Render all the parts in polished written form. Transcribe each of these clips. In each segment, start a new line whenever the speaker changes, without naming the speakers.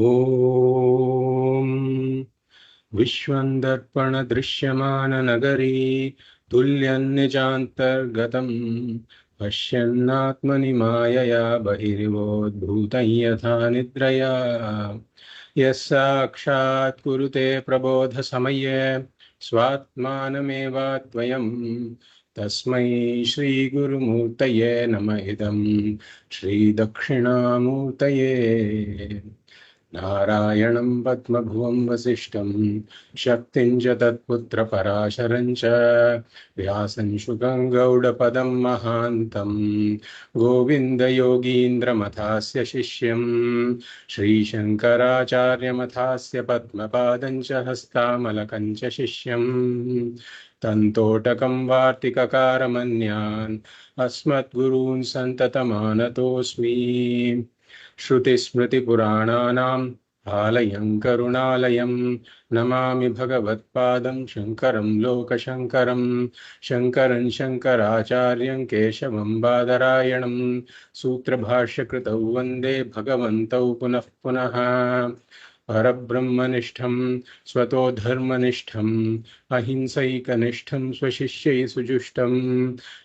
ॐ विश्वन्दर्पण दृश्यमान नगरी तुल्यन्निजान्तर्गतं पश्यन्नात्मनि मायया बहिर्वोद्भूतं यथा निद्रया यः साक्षात् कुरुते प्रबोधसमये स्वात्मानमेवाद्वयम् तस्मै श्रीगुरुमूर्तये नमः इदं श्रीदक्षिणामूर्तये नारायणं पद्मभुवं वसिष्ठं शक्तिं च तत्पुत्रपराशरं च व्यासं शुकं गौडपदं महान्तं गोविन्दयोगीन्द्रमथास्य शिष्यं श्रीशङ्कराचार्यमथास्य पद्मपादं च हस्तामलकं च शिष्यं तन्तोटकं वार्तिककारमन्यान् अस्मद्गुरून् सन्ततमानतोऽस्मि श्रुतिस्मृतिपुराणानाम् आलयं करुणालयं नमामि भगवत्पादं शङ्करं लोकशङ्करं शङ्करं शङ्कराचार्यं केशवं बादरायणं सूत्रभाष्यकृतौ वन्दे भगवन्तौ पुनः पुनः परब्रह्मनिष्ठं स्वतो धर्मनिष्ठम् अहिंसैकनिष्ठं स्वशिष्यै सुजुष्टं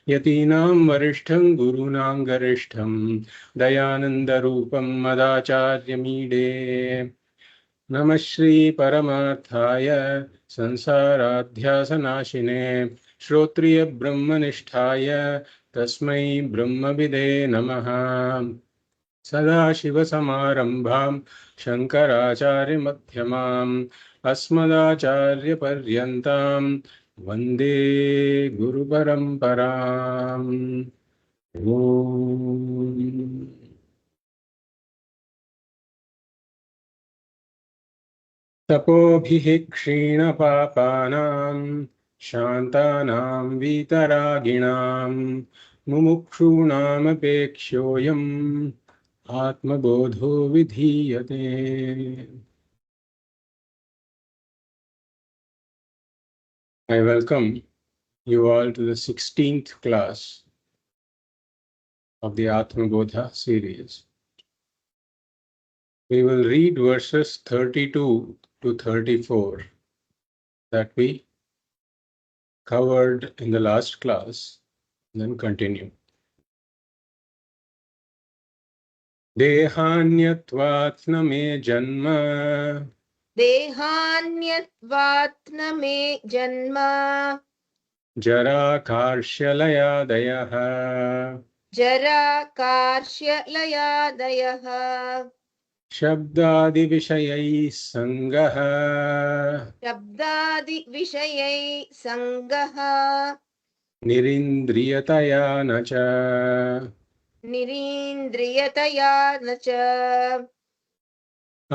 यतीनां वरिष्ठं गुरूणां गरिष्ठं दयानन्दरूपं मदाचार्यमीडे नमः श्रीपरमार्थाय संसाराध्यासनाशिने श्रोत्रियब्रह्मनिष्ठाय तस्मै ब्रह्मविदे नमः सदाशिवसमारम्भां शङ्कराचार्यमध्यमाम् अस्मदाचार्यपर्यन्तां वन्दे गुरुपरम्पराम् ॐ तपोभिः क्षीणपापानां शान्तानां वीतरागिणां मुमुक्षूणामपेक्ष्योऽयम् आत्मबोधो विधीयते। I welcome you all to the 16th class of the Atma Bodha series. We will read verses 32 to 34 that we covered in the last class, and then continue. Dehanyatvat na me janma
देहान्यत्वात्न मे जन्म
जरा कार्श्यलयादयः
जरा कार्श्यलयादयः
शब्दादिविषयैः सङ्गः
शब्दादिविषयै सङ्गः
निरिन्द्रियतया न च
निरीन्द्रियतया न च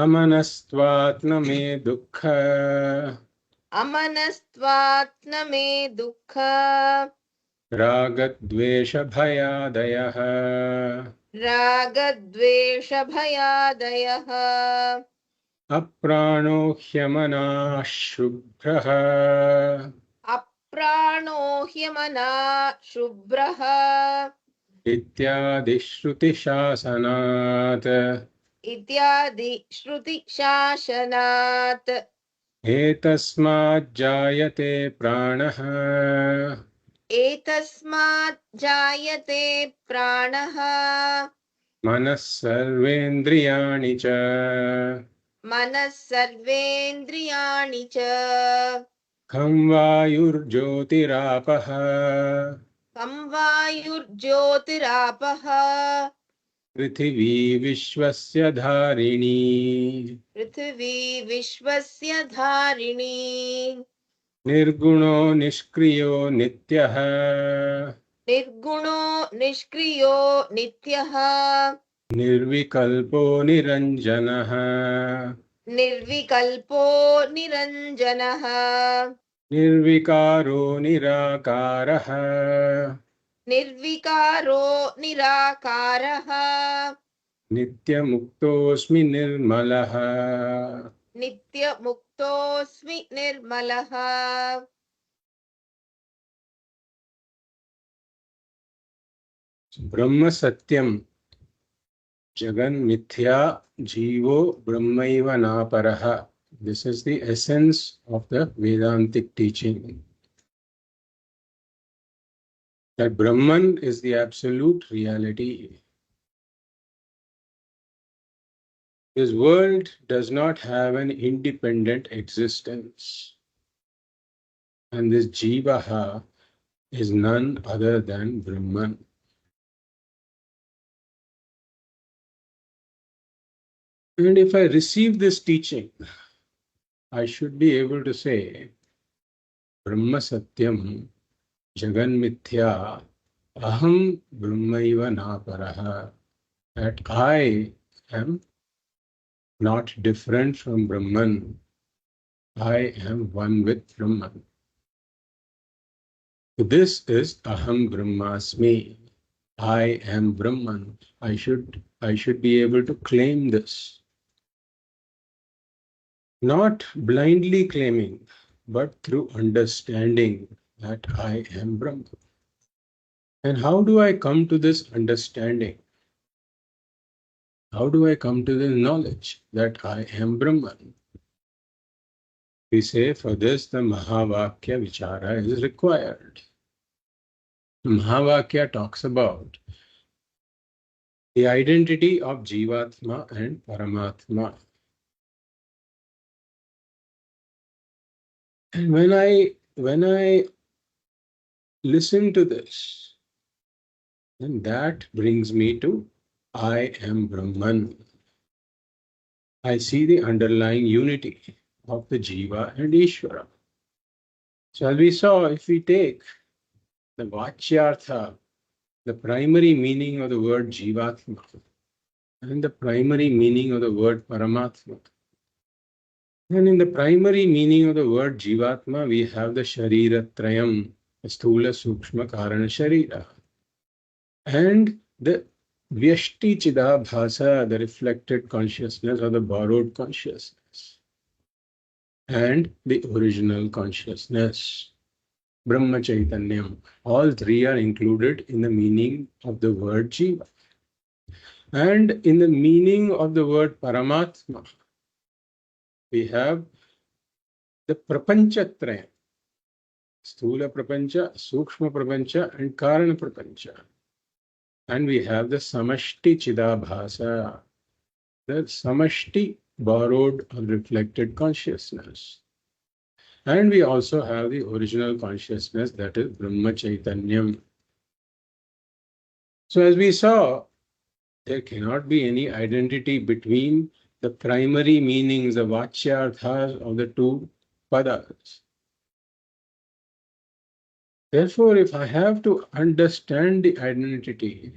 अमनस्त्वात्न मे दुःख
अमनस्त्वात्न मे दुःख
रागद्वेषभयादयः
रागद्वेषभयादयः
अप्राणो ह्यमनाः शुभ्रः
अप्राणो ह्यमना शुभ्रः
इत्यादि श्रुतिशासनात्
इत्यादि श्रुतिशासनात्
एतस्माज्जायते प्राणः
एतस्मात् जायते प्राणः
मनः सर्वेन्द्रियाणि च
मनः सर्वेन्द्रियाणि च
खं वायुर्ज्योतिरापः
खं वायुर्ज्योतिरापः
पृथिवी विश्वस्य धारिणी
पृथिवी विश्वस्य धारिणी
निर्गुणो निष्क्रियो नित्यः
निर्गुणो निष्क्रियो नित्यः
निर्विकल्पो निरञ्जनः
निर्विकल्पो निरञ्जनः
निर्विकारो निराकारः
निर्विकारो निराकारः
नित्यमुक्तोऽस्मि निर्मलः
नित्यमुक्तोऽस्मि निर्मलः
ब्रह्म सत्यम Jagan Mithya Jivo Brahmaiva Naparaha. This is the essence of the Vedantic teaching. That Brahman is the absolute reality. This world does not have an independent existence. And this Jivaha is none other than Brahman. And if I receive this teaching, I should be able to say, Brahma Satyam, Jagan Mithya, Aham Brahmaiva Naparaha. That I am not different from Brahman. I am one with Brahman. This is Aham Brahmasmi. I am Brahman. I should be able to claim this. Not blindly claiming, but through understanding that I am Brahman. And how do I come to this understanding? How do I come to the knowledge that I am Brahman? We say for this the Mahavakya Vichara is required. Mahavakya talks about the identity of Jivatma and Paramatma. And when I listen to this, then that brings me to I am Brahman. I see the underlying unity of the Jiva and Ishvara. So as we saw, if we take the Vachyartha, the primary meaning of the word Jivatma, and the primary meaning of the word Paramatma. And in the primary meaning of the word Jivatma, we have the Sharira Trayam, the Sthula Sukshma Karana Sharira. And the Vyashti Chidabhasa, the reflected consciousness or the borrowed consciousness. And the original consciousness, Brahma Chaitanyam. All three are included in the meaning of the word Jiva. And in the meaning of the word Paramatma, we have the Prapanchatraya, Sthula Prapancha, Sukshma Prapancha, and Karana Prapancha. And we have the Samashti Chidabhasa, the Samashti borrowed or reflected consciousness. And we also have the original consciousness, that is Brahma Chaitanyam. So as we saw, there cannot be any identity between the primary meanings, the Vachyarthas of the two padas. Therefore, if I have to understand the identity,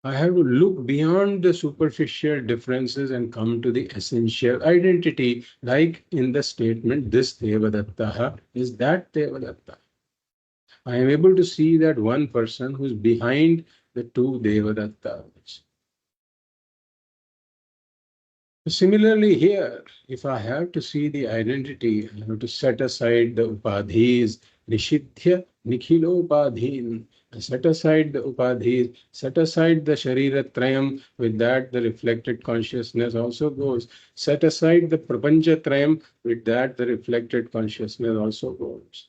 I have to look beyond the superficial differences and come to the essential identity, like in the statement, this Devadatta is that Devadatta. I am able to see that one person who is behind the two Devadattas. Similarly here, if I have to see the identity, I have to set aside the upadhis, nishidhya nikhilo upadhin. Set aside the upadhis, set aside the sharira trayam, with that the reflected consciousness also goes. Set aside the prapancha trayam, with that the reflected consciousness also goes.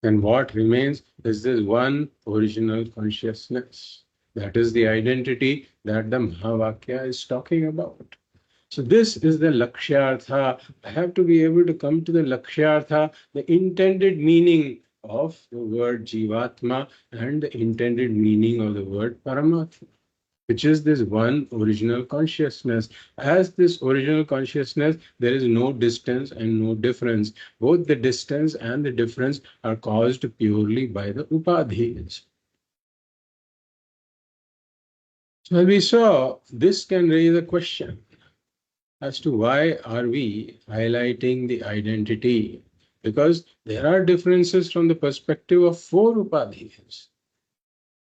And what remains is this one original consciousness. That is the identity that the Mahavakya is talking about. So this is the Lakshyartha. I have to be able to come to the Lakshyartha, the intended meaning of the word Jivatma and the intended meaning of the word Paramatma, which is this one original consciousness. As this original consciousness, there is no distance and no difference. Both the distance and the difference are caused purely by the upadhis. So as we saw, this can raise a question as to why are we highlighting the identity, because there are differences from the perspective of four upadhis.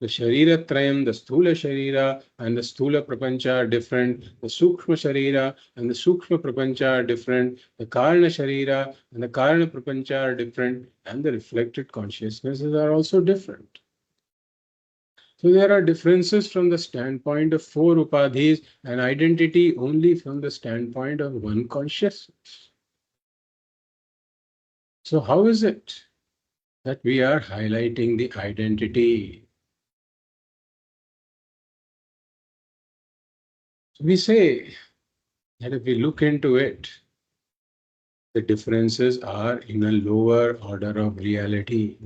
The Sharira Trayam, the Sthula Sharira and the Sthula Prapancha are different. The Sukshma Sharira and the Sukshma Prapancha are different. The Karana Sharira and the Karana Prapancha are different. And the reflected consciousnesses are also different. So there are differences from the standpoint of four upadhis and identity only from the standpoint of one consciousness. So how is it that we are highlighting the identity? We say that if we look into it, the differences are in a lower order of reality.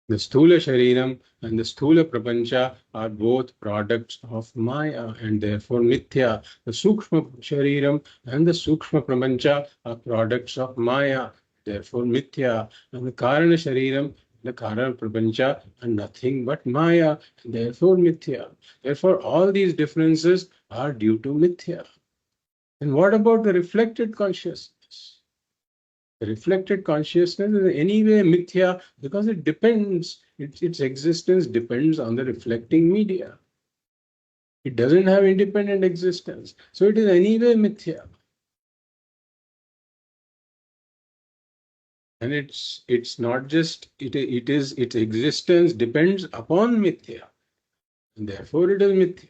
The Sthula Shariram and the Sthula Prapancha are both products of Maya and therefore Nitya. The Sukshma Shariram and the Sukshma Prapancha are products of Maya, therefore Nitya. And the Karana Shariram, the Karana Prapancha are nothing but Maya, therefore Nitya. Therefore, all these differences are due to Nitya. And what about the reflected consciousness? The reflected consciousness is anyway mithya because it depends, its existence depends on the reflecting media. It doesn't have independent existence. So it is anyway mithya. And it's not just, it is its existence depends upon mithya. And therefore it is mithya.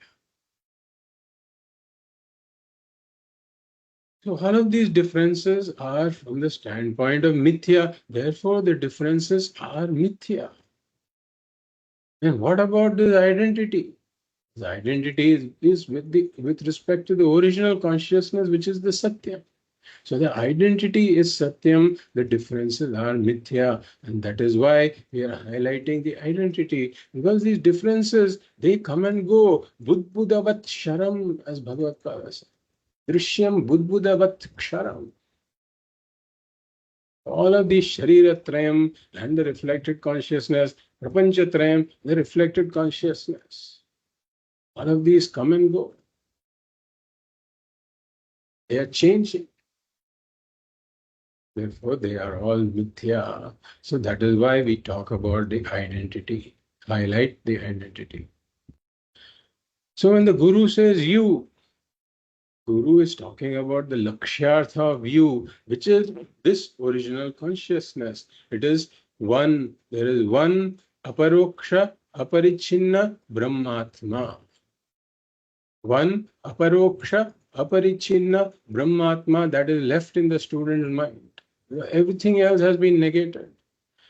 So all of these differences are from the standpoint of mithya. Therefore the differences are mithya. And what about this identity? The identity is with respect to the original consciousness, which is the Satyam. So the identity is Satyam, the differences are Mithya, and that is why we are highlighting the identity, because these differences, they come and go. Budbudavat Sharam, as Bhagavad Gita says. Drishyam Budbudavat Ksharam. All of these Sharira Trayam and the reflected consciousness, Prapancha Trayam, the reflected consciousness. All of these come and go. They are changing. Therefore, they are all mithya. So that is why we talk about the identity, highlight the identity. So when the Guru says you, Guru is talking about the lakshyartha of you, which is this original consciousness. It is one, there is one aparoksha, aparichinna brahmatma. One aparoksha, aparichinna brahmatma that is left in the student's mind. Everything else has been negated.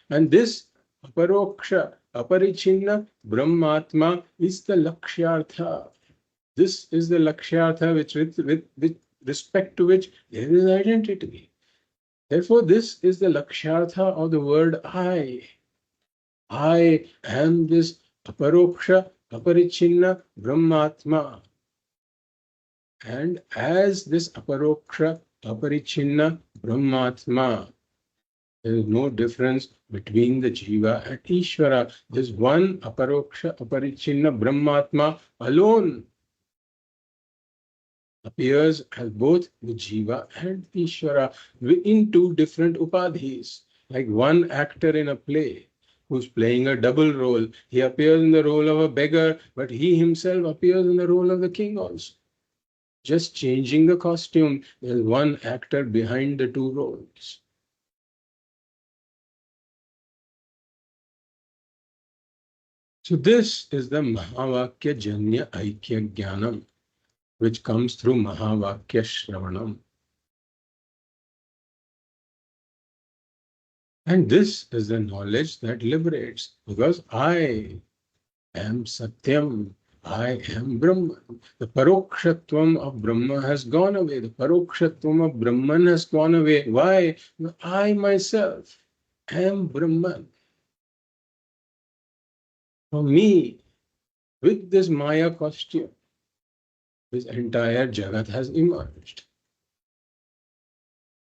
And this aparoksha, aparichinna brahmatma is the lakshyartha. This is the lakshyartha with respect to which there is identity. Therefore, this is the lakshyartha of the word I. I am this aparoksha, aparichinna brahmatma. And as this aparoksha, aparichinna brahmatma, there is no difference between the jiva and Ishvara. This one aparoksha, aparichinna brahmatma alone appears as both the jiva and Ishvara in two different upadhis. Like one actor in a play who's playing a double role. He appears in the role of a beggar, but he himself appears in the role of the king also. Just changing the costume. There's one actor behind the two roles. So this is the Mahavakya Janya Aikya Jnanam, which comes through Mahavakya Shravanam. And this is the knowledge that liberates, because I am Satyam, I am Brahman. The Parokshatvam of Brahma has gone away. The Parokshatvam of Brahman has gone away. Why? I myself am Brahman. For me, with this Maya costume, this entire Jagat has emerged.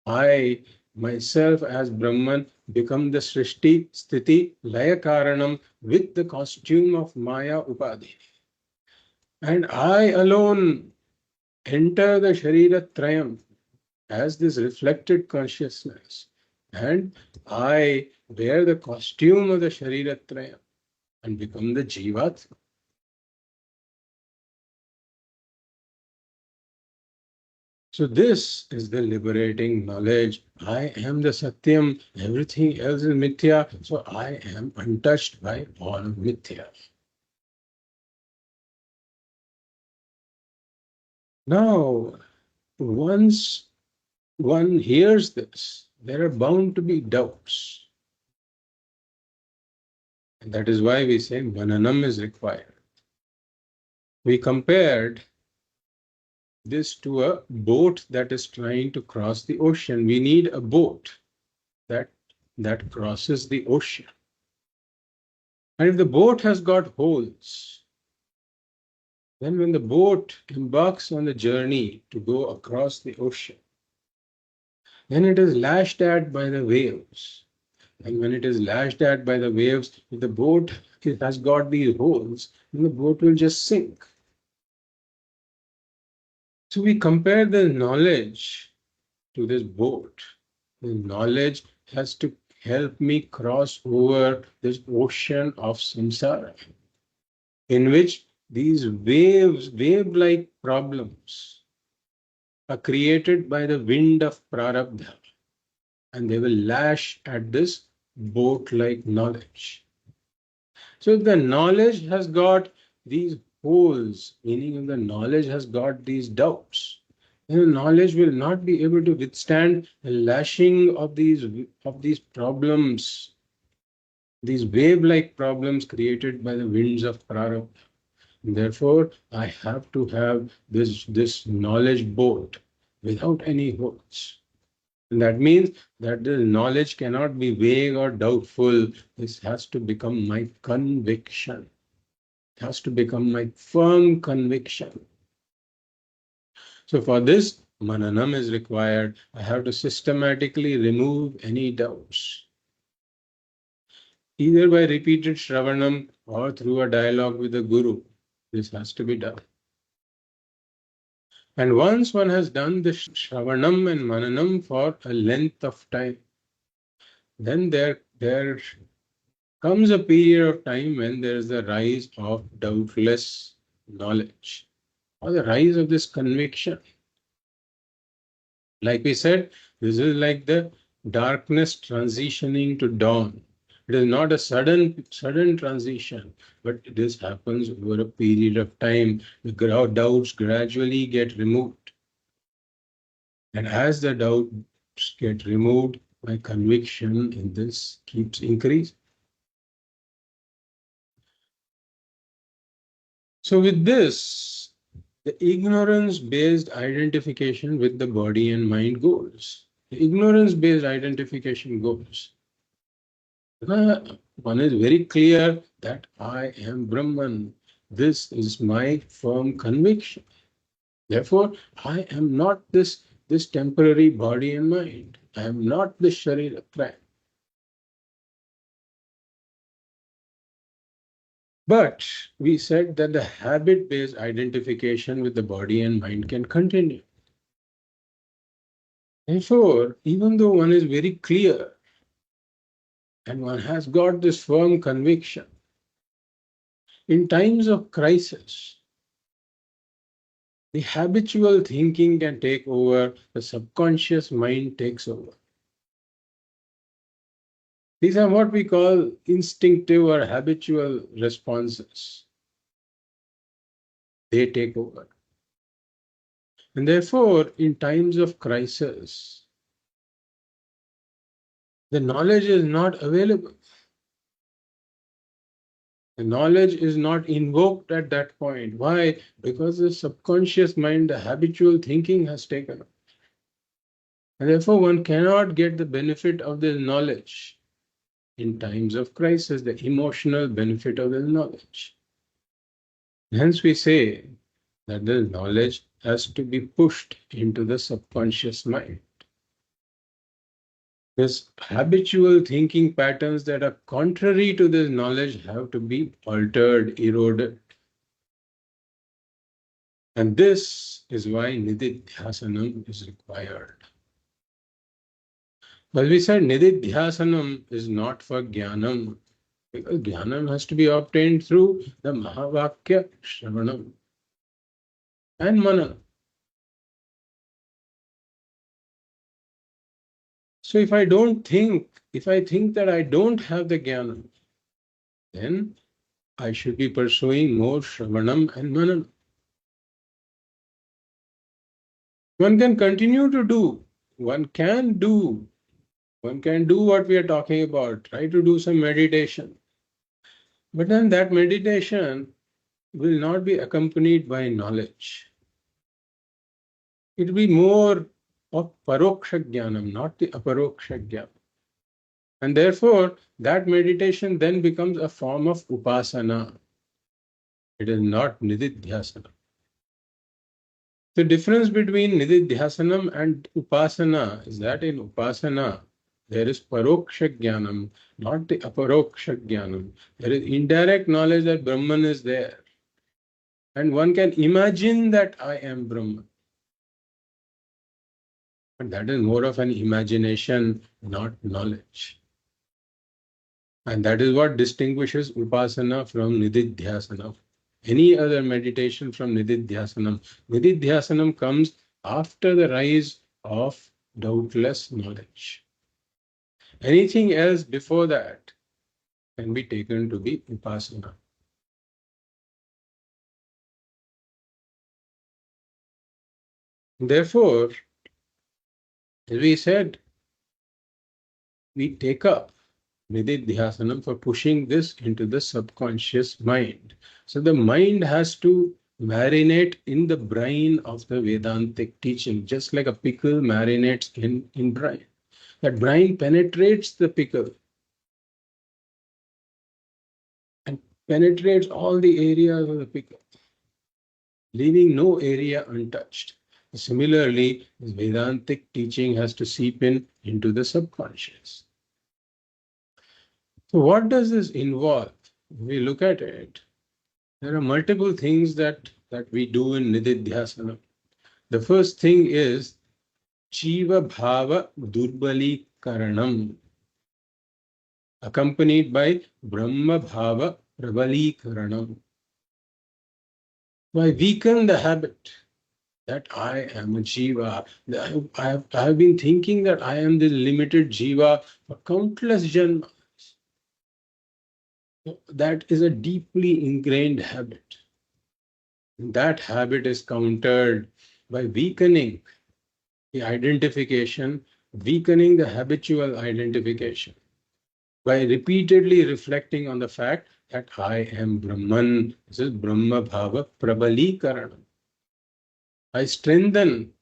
I myself as Brahman become the Srishti, Sthiti, Laya Karanam with the costume of Maya Upadhi. And I alone enter the Sharira Trayam as this reflected consciousness. And I wear the costume of the Sharira Trayam and become the Jivat. So this is the liberating knowledge. I am the Satyam, everything else is Mithya, so I am untouched by all Mithya. Now, once one hears this, there are bound to be doubts. And that is why we say mananam is required. We compared this to a boat that is trying to cross the ocean. We need a boat that crosses the ocean. And if the boat has got holes, then when the boat embarks on the journey to go across the ocean, then it is lashed at by the waves. And when it is lashed at by the waves, if the boat has got these holes, then the boat will just sink. So we compare the knowledge to this boat. The knowledge has to help me cross over this ocean of samsara, in which these wave-like problems are created by the wind of prarabdha, and they will lash at this boat-like knowledge. So if the knowledge has got these holes, meaning if the knowledge has got these doubts, then the knowledge will not be able to withstand the lashing of these problems, these wave-like problems created by the winds of prarabdha. Therefore, I have to have this knowledge boat without any holes. And that means that the knowledge cannot be vague or doubtful. This has to become my conviction. It has to become my firm conviction. So for this, mananam is required. I have to systematically remove any doubts, either by repeated shravanam or through a dialogue with the guru. This has to be done. And once one has done the shravanam and mananam for a length of time, then there comes a period of time when there is the rise of doubtless knowledge, or the rise of this conviction. Like we said, this is like the darkness transitioning to dawn. It is not a sudden transition, but this happens over a period of time. The doubts gradually get removed. And as the doubts get removed, my conviction in this keeps increasing. So with this, the ignorance-based identification with the body and mind goes. The ignorance-based identification goes. One is very clear that I am Brahman. This is my firm conviction. Therefore, I am not this temporary body and mind. I am not this Shariratraya. But we said that the habit-based identification with the body and mind can continue. Therefore, even though one is very clear and one has got this firm conviction, in times of crisis, the habitual thinking can take over, the subconscious mind takes over. These are what we call instinctive or habitual responses. They take over. And therefore, in times of crisis, the knowledge is not available. The knowledge is not invoked at that point. Why? Because the subconscious mind, the habitual thinking has taken up. And therefore, one cannot get the benefit of this knowledge in times of crisis, the emotional benefit of this knowledge. Hence, we say that the knowledge has to be pushed into the subconscious mind. This habitual thinking patterns that are contrary to this knowledge have to be altered, eroded. And this is why Nididhyāsanam is required. But we said Nididhyāsanam is not for Jnanam, because Jnanam has to be obtained through the Mahavakya Shravanam and Manana. So if I think that I don't have the Jnana, then I should be pursuing more Shravanam and Manana. One can continue to do. One can do. One can do what we are talking about. Try to do some meditation. But then that meditation will not be accompanied by knowledge. It will be more of paroksha jnanam, not the aparoksha jnana. And therefore, that meditation then becomes a form of upasana. It is not nididhyāsanam. The difference between nididhyāsanam and upasana is that in upasana, there is paroksha jnanam, not the aparoksha jnanam. There is indirect knowledge that Brahman is there. And one can imagine that I am Brahman. But that is more of an imagination, not knowledge. And that is what distinguishes upasana from nididhyasana. Any other meditation from nididhyāsanam. Nididhyāsanam comes after the rise of doubtless knowledge. Anything else before that can be taken to be upasana. Therefore, as we said, we take up Nididhyāsanam for pushing this into the subconscious mind. So the mind has to marinate in the brine of the Vedantic teaching, just like a pickle marinates in brine. That brine penetrates the pickle and penetrates all the areas of the pickle, leaving no area untouched. Similarly, this Vedantic teaching has to seep in into the subconscious. So what does this involve? If we look at it, there are multiple things that we do in Nididhyāsanam. The first thing is Jiva Bhava Durbali Karanam, accompanied by Brahma Bhava Prabali Karanam. So I weaken the habit that I am a Jiva. I have been thinking that I am this limited Jiva for countless janmas. That is a deeply ingrained habit. That habit is countered by weakening the identification, weakening the habitual identification by repeatedly reflecting on the fact that I am Brahman. This is Brahma Bhava Prabali I strengthen,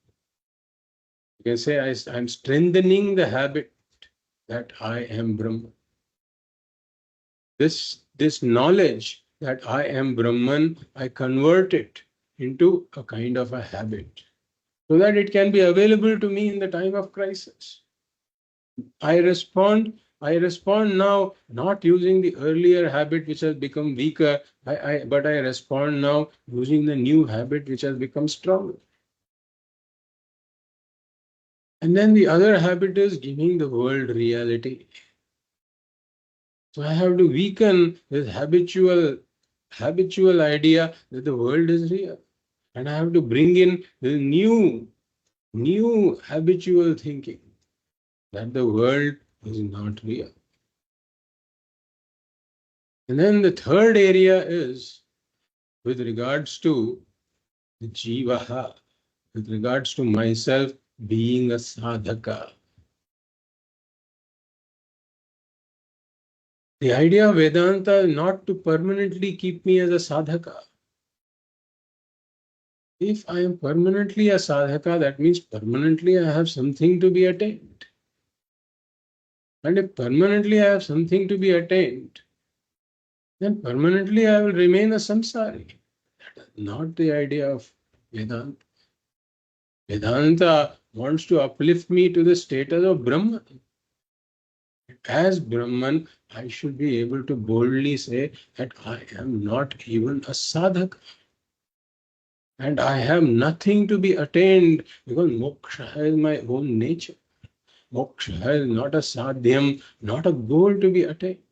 you can say I'm strengthening the habit that I am Brahman. This knowledge that I am Brahman, I convert it into a kind of a habit so that it can be available to me in the time of crisis. I respond now not using the earlier habit which has become weaker, but I respond now using the new habit which has become stronger. And then the other habit is giving the world reality. So I have to weaken this habitual idea that the world is real. And I have to bring in the new habitual thinking that the world is not real. And then the third area is with regards to the jivaha, with regards to myself being a sadhaka. The idea of Vedanta is not to permanently keep me as a sadhaka. If I am permanently a sadhaka, that means permanently I have something to be attained. And if permanently I have something to be attained, then permanently I will remain a samsari. That is not the idea of Vedanta. Vedanta wants to uplift me to the status of Brahman. As Brahman, I should be able to boldly say that I am not even a sadhaka. And I have nothing to be attained because moksha is my own nature. Moksha is not a sadhyam, not a goal to be attained.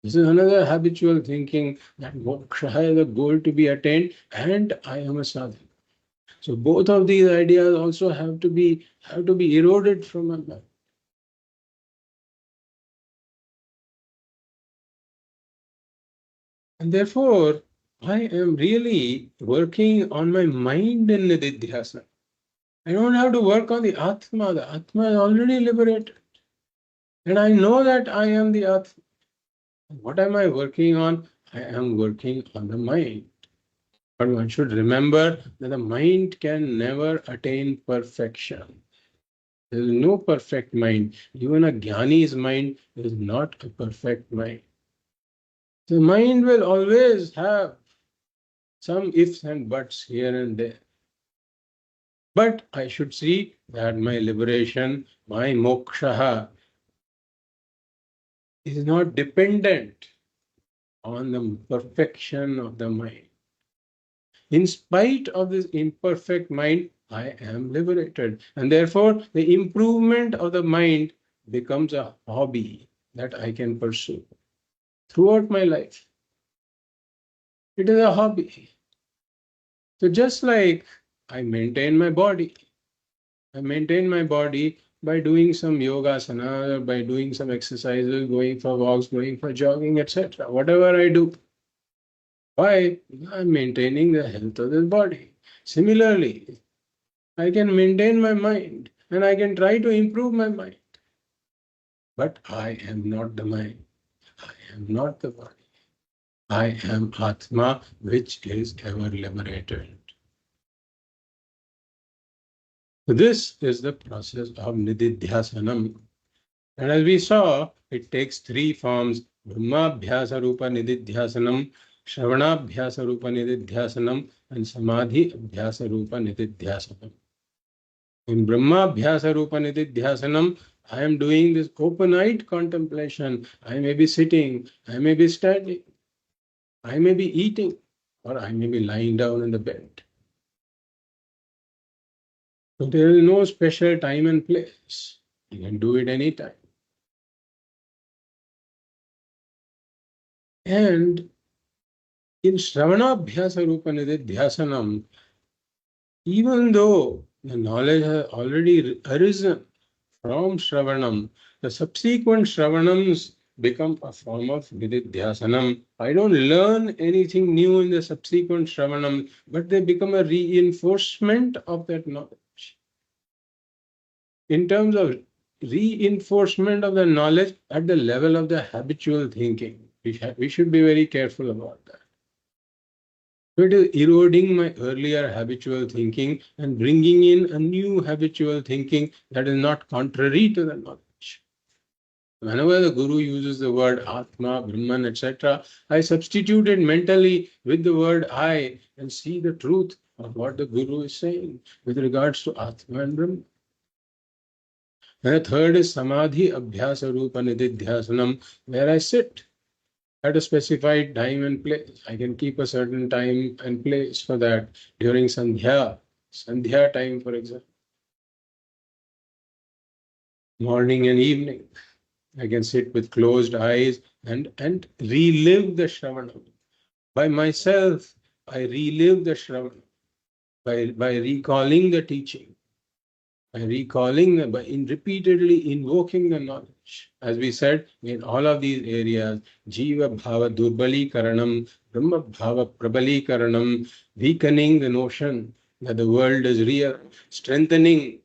This is another habitual thinking that moksha is a goal to be attained and I am a sadhaka. So both of these ideas also have to be eroded from my mind. And therefore, I am really working on my mind in Nididhyāsanam. I don't have to work on the Atma. The Atma is already liberated. And I know that I am the Atma. What am I working on? I am working on the mind. But one should remember that the mind can never attain perfection. There is no perfect mind. Even a jnani's mind is not a perfect mind. The mind will always have some ifs and buts here and there. But I should see that my liberation, my moksha, is not dependent on the perfection of the mind. In spite of this imperfect mind, I am liberated. And therefore, the improvement of the mind becomes a hobby that I can pursue throughout my life. It is a hobby. So just like I maintain my body, I maintain my body by doing some yoga asana, or by doing some exercises, going for walks, going for jogging, etc. Whatever I do. Why? I'm maintaining the health of this body. Similarly, I can maintain my mind and I can try to improve my mind. But I am not the mind. I am not the body. I am Atma, which is ever liberated. This is the process of Nididhyāsanam. And as we saw, it takes three forms: Brahmabhyasa Rupa Nididhyāsanam, Shravanabhyasa Rupa Nididhyāsanam, and Samadhi Abhyasa Rupa Nididhyāsanam. In Brahmabhyasa Rupa Nididhyāsanam, I am doing this open-eyed contemplation. I may be sitting, I may be standing, I may be eating, or I may be lying down in the bed. So there is no special time and place. You can do it anytime. And in Shravanabhyasa Rupa Nididhyāsanam, even though the knowledge has already arisen from Shravanam, the subsequent Shravanams become a form of Nididhyāsanam. I don't learn anything new in the subsequent Shravanam, but they become a reinforcement of that knowledge. In terms of reinforcement of the knowledge at the level of the habitual thinking, we should be very careful about that. So it is eroding my earlier habitual thinking and bringing in a new habitual thinking that is not contrary to the knowledge. Whenever the Guru uses the word Atma, Brahman, etc., I substitute it mentally with the word I and see the truth of what the Guru is saying with regards to Atma and Brahman. And the third is Samadhi Abhyasa Rupa Nididhyāsanam, where I sit at a specified time and place. I can keep a certain time and place for that during Sandhya time, for example, morning and evening. I can sit with closed eyes and relive the Shravanam. By myself, I relive the Shravanam by recalling the teaching, by repeatedly invoking the knowledge. As we said, in all of these areas, Jiva Bhava Durbali Karanam, Brahma Bhava Prabali Karanam, weakening the notion that the world is real, strengthening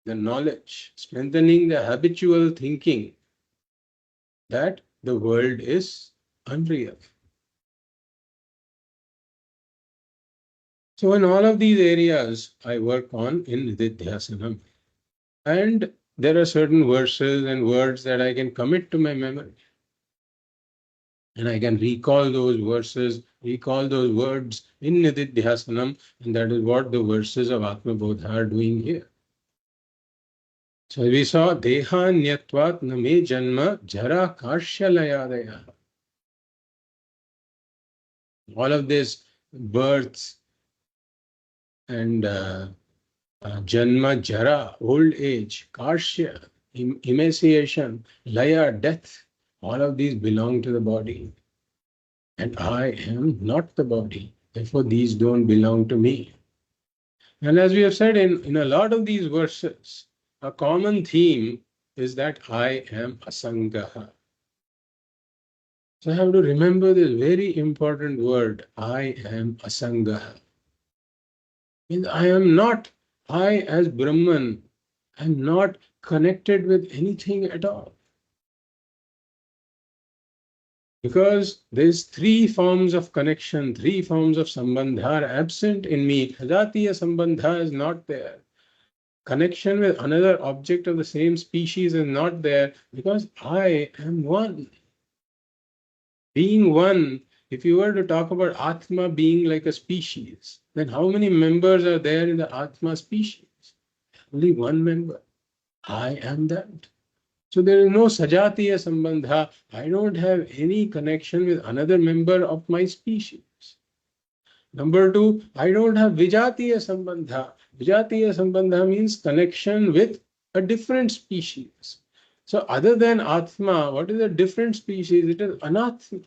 the knowledge, strengthening the habitual thinking that the world is unreal. So in all of these areas, I work on in Nididhyāsanam. And there are certain verses and words that I can commit to my memory. And I can recall those verses, recall those words in Nididhyāsanam, and that is what the verses of Atma Bodha are doing here. So we saw Dehanyatvat Name Janma Jara Karshalayadaya. All of this births and Janma, Jara, old age, Karshya, emaciation, Laya, death, all of these belong to the body. And I am not the body. Therefore, these don't belong to me. And as we have said in a lot of these verses, a common theme is that I am asangaha. So I have to remember this very important word, I am asangaha. Means I am not I as Brahman am not connected with anything at all. Because there's three forms of connection, three forms of sambandha are absent in me. Sajatiya sambandha is not there. Connection with another object of the same species is not there because I am one. Being one, if you were to talk about Atma being like a species, then how many members are there in the Atma species? Only one member. I am that. So there is no sajatiya sambandha. I don't have any connection with another member of my species. Number two, I don't have vijatiya sambandha. Vijatiya sambandha means connection with a different species. So other than Atma, what is a different species? It is anatma.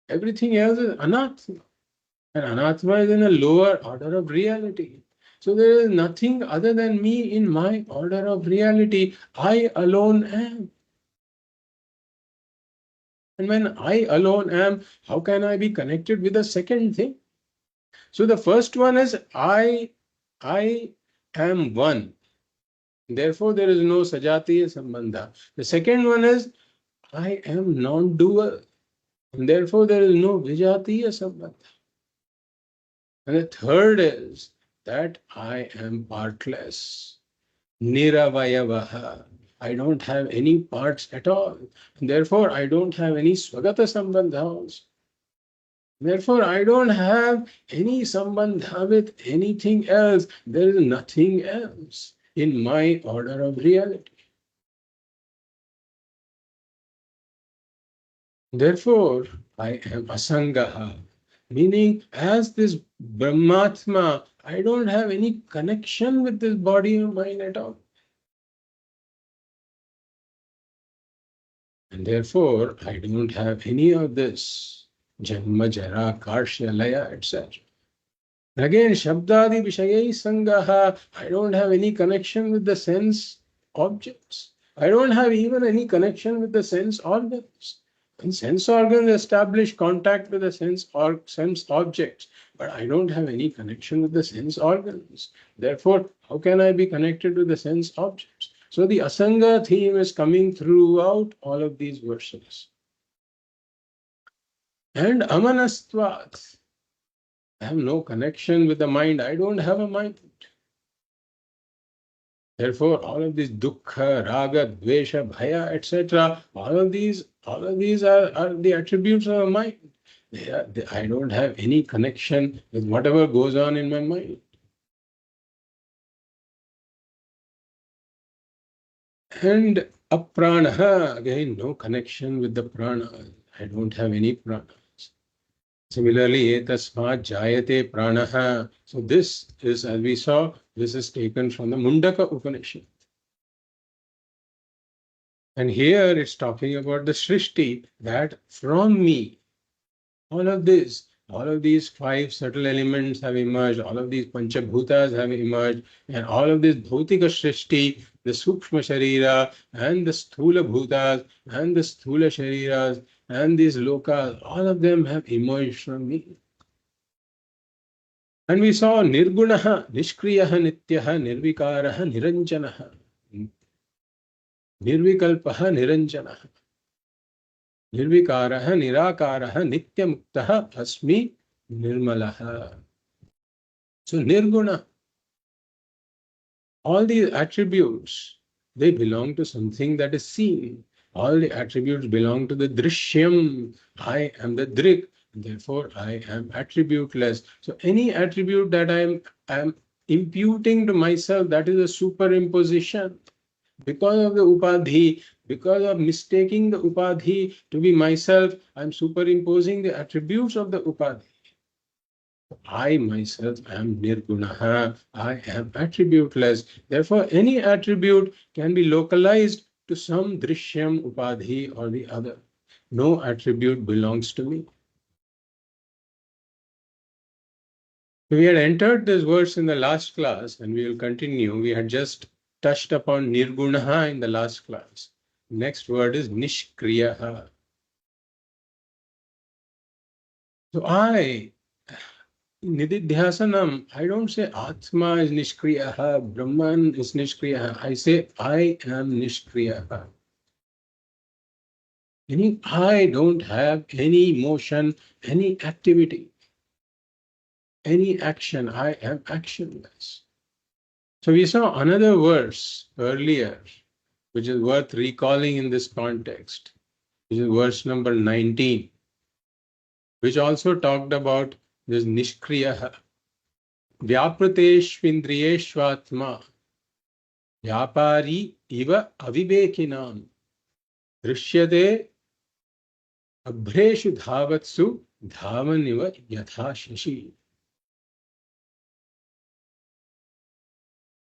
Everything else is anatma. And anatma is in a lower order of reality. So there is nothing other than me in my order of reality. I alone am. And when I alone am, how can I be connected with the second thing? So the first one is I am one. Therefore, there is no sajatiya sambandha. The second one is I am non-dual. And therefore, there is no vijatiya sambandha. And the third is that I am partless. Niravayavaha. I don't have any parts at all. And therefore, I don't have any swagata sambandha also. Therefore, I don't have any sambandha with anything else. There is nothing else in my order of reality. Therefore, I am asangaha, meaning as this Brahmatma, I don't have any connection with this body or mind at all. And therefore, I don't have any of this Janma, Jara, Karshya, Laya, etc. Again, Shabdadi Vishayai Sangaha, I don't have any connection with the sense objects. I don't have even any connection with the sense organs. And sense organs establish contact with the sense objects, but I don't have any connection with the sense organs. Therefore, how can I be connected with the sense objects? So the Asanga theme is coming throughout all of these verses. And Amanastvat. I have no connection with the mind. I don't have a mind. Therefore, all of these dukkha, raga, dvesha, bhaya, etc., all of these are the attributes of the mind. I don't have any connection with whatever goes on in my mind. And apranaha, again, no connection with the prana. I don't have any prana. Similarly, etasmat jayate pranaha. So this is, as we saw, this is taken from the Mundaka Upanishad. And here it's talking about the Srishti, that from me, all of these five subtle elements have emerged, all of these Panchabhutas have emerged, and all of this Bhautika Srishti, the Sukshma Sharira, and the Sthula Bhutas, and the Sthula Shariras, and these Lokas, all of them have emerged from me. And we saw Nirguṇa, Niṣkriya, Nitya, Nirvikāra, Niranjana, Nirvikalpa, Niranjana. Nirvikāra, Nirākāra, Nityamukta, Asmi, Nirmala. So Nirguṇa, all these attributes, they belong to something that is seen. All the attributes belong to the Drishyam. I am the Drik, therefore I am attributeless. So any attribute that I am imputing to myself, that is a superimposition. Because of the upadhi, because of mistaking the upadhi to be myself, I'm superimposing the attributes of the upadhi. I myself am nirgunaha, I am attributeless. Therefore, any attribute can be localized to some drishyam upadhi or the other. No attribute belongs to me. We had entered this verse in the last class and we will continue. We had just touched upon nirgunaha in the last class. Next word is Niṣkriya. So I Nididhyāsanam, I don't say Atma is Niṣkriya, Brahman is Niṣkriya. I say I am Niṣkriya. Meaning I don't have any motion, any activity, any action. I am actionless. So we saw another verse earlier, which is worth recalling in this context, which is verse number 19, which also talked about this Niṣkriya. Vyaprateshvindriyeshvatma Vyapari iva avivekinam drishyate abhreshu dhavatsu dhavaniva yatha shashi.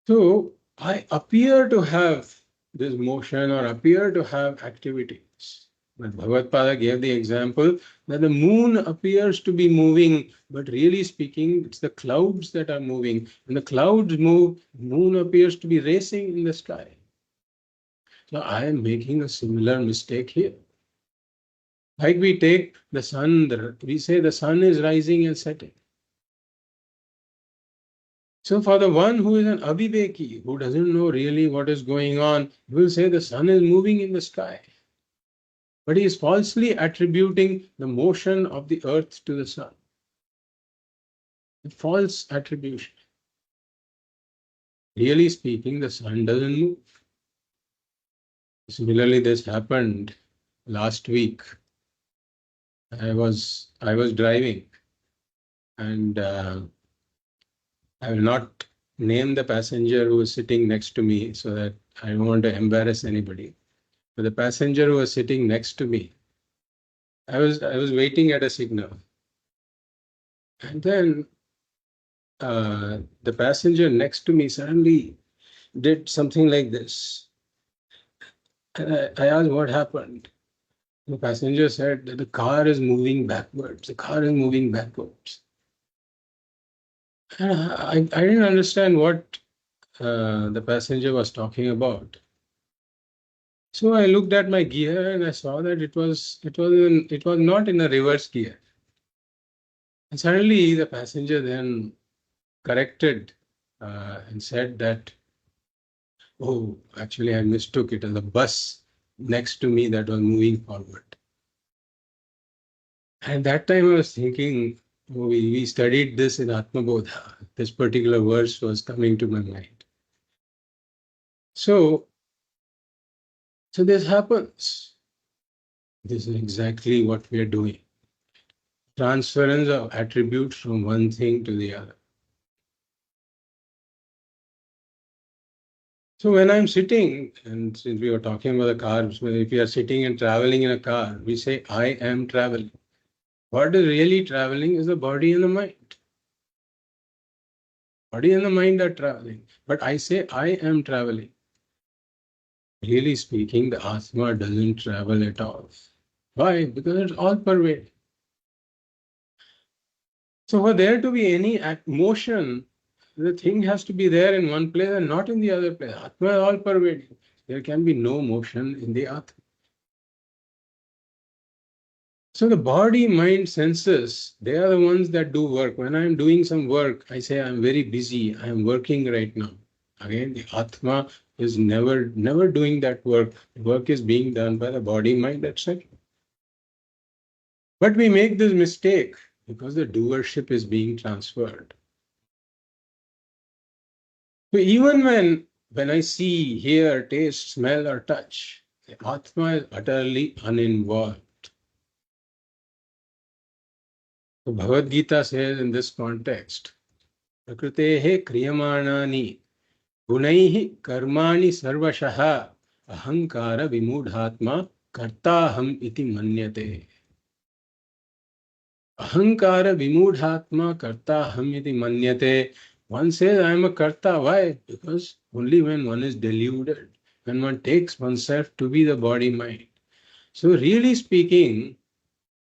So I appear to have this motion or appear to have activities. But Bhagavad Pada gave the example that the moon appears to be moving, but really speaking, it's the clouds that are moving. When the clouds move, the moon appears to be racing in the sky. So I am making a similar mistake here. Like we take the sun, we say the sun is rising and setting. So for the one who is an aviveki, who doesn't know really what is going on, he will say the sun is moving in the sky. But he is falsely attributing the motion of the earth to the sun. A false attribution. Really speaking, the sun doesn't move. Similarly, this happened last week. I was driving, and I will not name the passenger who was sitting next to me so that I don't want to embarrass anybody. But the passenger who was sitting next to me, I was waiting at a signal, and then the passenger next to me suddenly did something like this. And I asked what happened. The passenger said that the car is moving backwards. The car is moving backwards. And I didn't understand what the passenger was talking about. So I looked at my gear and I saw that it was not in a reverse gear. And suddenly the passenger then corrected and said that, oh, actually I mistook it as a bus next to me that was moving forward. And that time I was thinking, oh, we studied this in Atma Bodha. This particular verse was coming to my mind. So this happens. This is exactly what we are doing. Transference of attributes from one thing to the other. So when I'm sitting, and since we were talking about the car, so if we are sitting and traveling in a car, we say, I am traveling. What is really traveling is the body and the mind. Body and the mind are traveling. But I say, I am traveling. Really speaking, the Atma doesn't travel at all. Why? Because it's all-pervading. So for there to be any motion, the thing has to be there in one place and not in the other place. Atma is all-pervading. There can be no motion in the Atma. So the body, mind, senses, they are the ones that do work. When I am doing some work, I say I am very busy, I am working right now. Again, the Atma is never doing that work. The work is being done by the body, mind, etc. But we make this mistake because the doership is being transferred. So even when I see, hear, taste, smell, or touch, the Atma is utterly uninvolved. So Bhagavad Gita says in this context, Prakrutehe kriyamānāni gunaihi karmāni sarvashah ahankara vimudhatma kartaham iti manyate. Ahankara vimudhatma kartaham iti manyate. One says, I am a karta. Why? Because only when one is deluded, when one takes oneself to be the body-mind. So really speaking,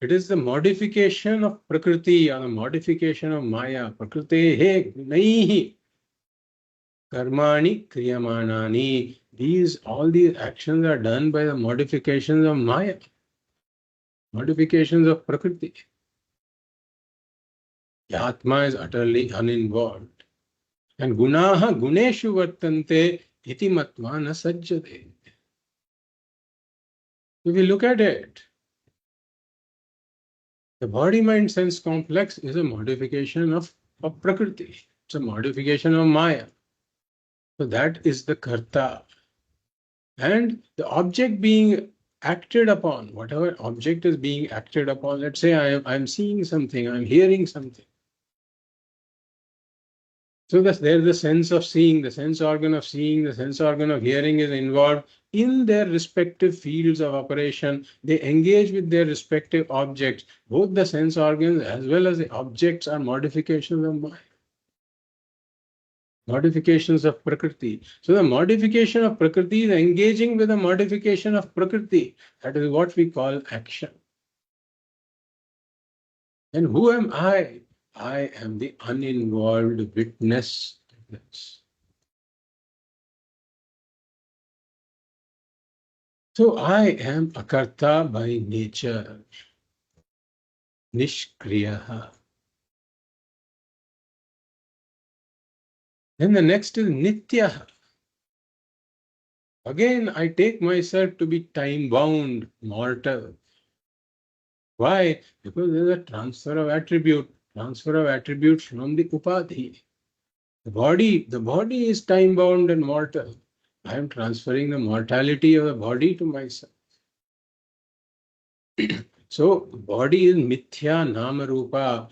it is the modification of Prakriti or the modification of Maya. Prakriti he naihi karmani kriyamanani. All these actions are done by the modifications of Maya, modifications of Prakriti. The Atma is utterly uninvolved. And gunaha guneshu vartante iti matva na sajjate. If we look at it, the body-mind-sense complex is a modification of Prakriti. It's a modification of Maya. So that is the karta. And the object being acted upon, whatever object is being acted upon, let's say I'm seeing something, I'm hearing something. So there's the sense of seeing, the sense organ of seeing, the sense organ of hearing is involved in their respective fields of operation. They engage with their respective objects. Both the sense organs as well as the objects are modifications of mind, modifications of Prakriti. So the modification of Prakriti is engaging with the modification of Prakriti. That is what we call action. And who am I? I am the uninvolved witness. So I am akarta by nature, Niṣkriya. Then the next is Nitya. Again, I take myself to be time-bound, mortal. Why? Because there's a transfer of attributes from the upadhi. The body is time-bound and mortal. I am transferring the mortality of the body to myself. So, body is mithya namarupa.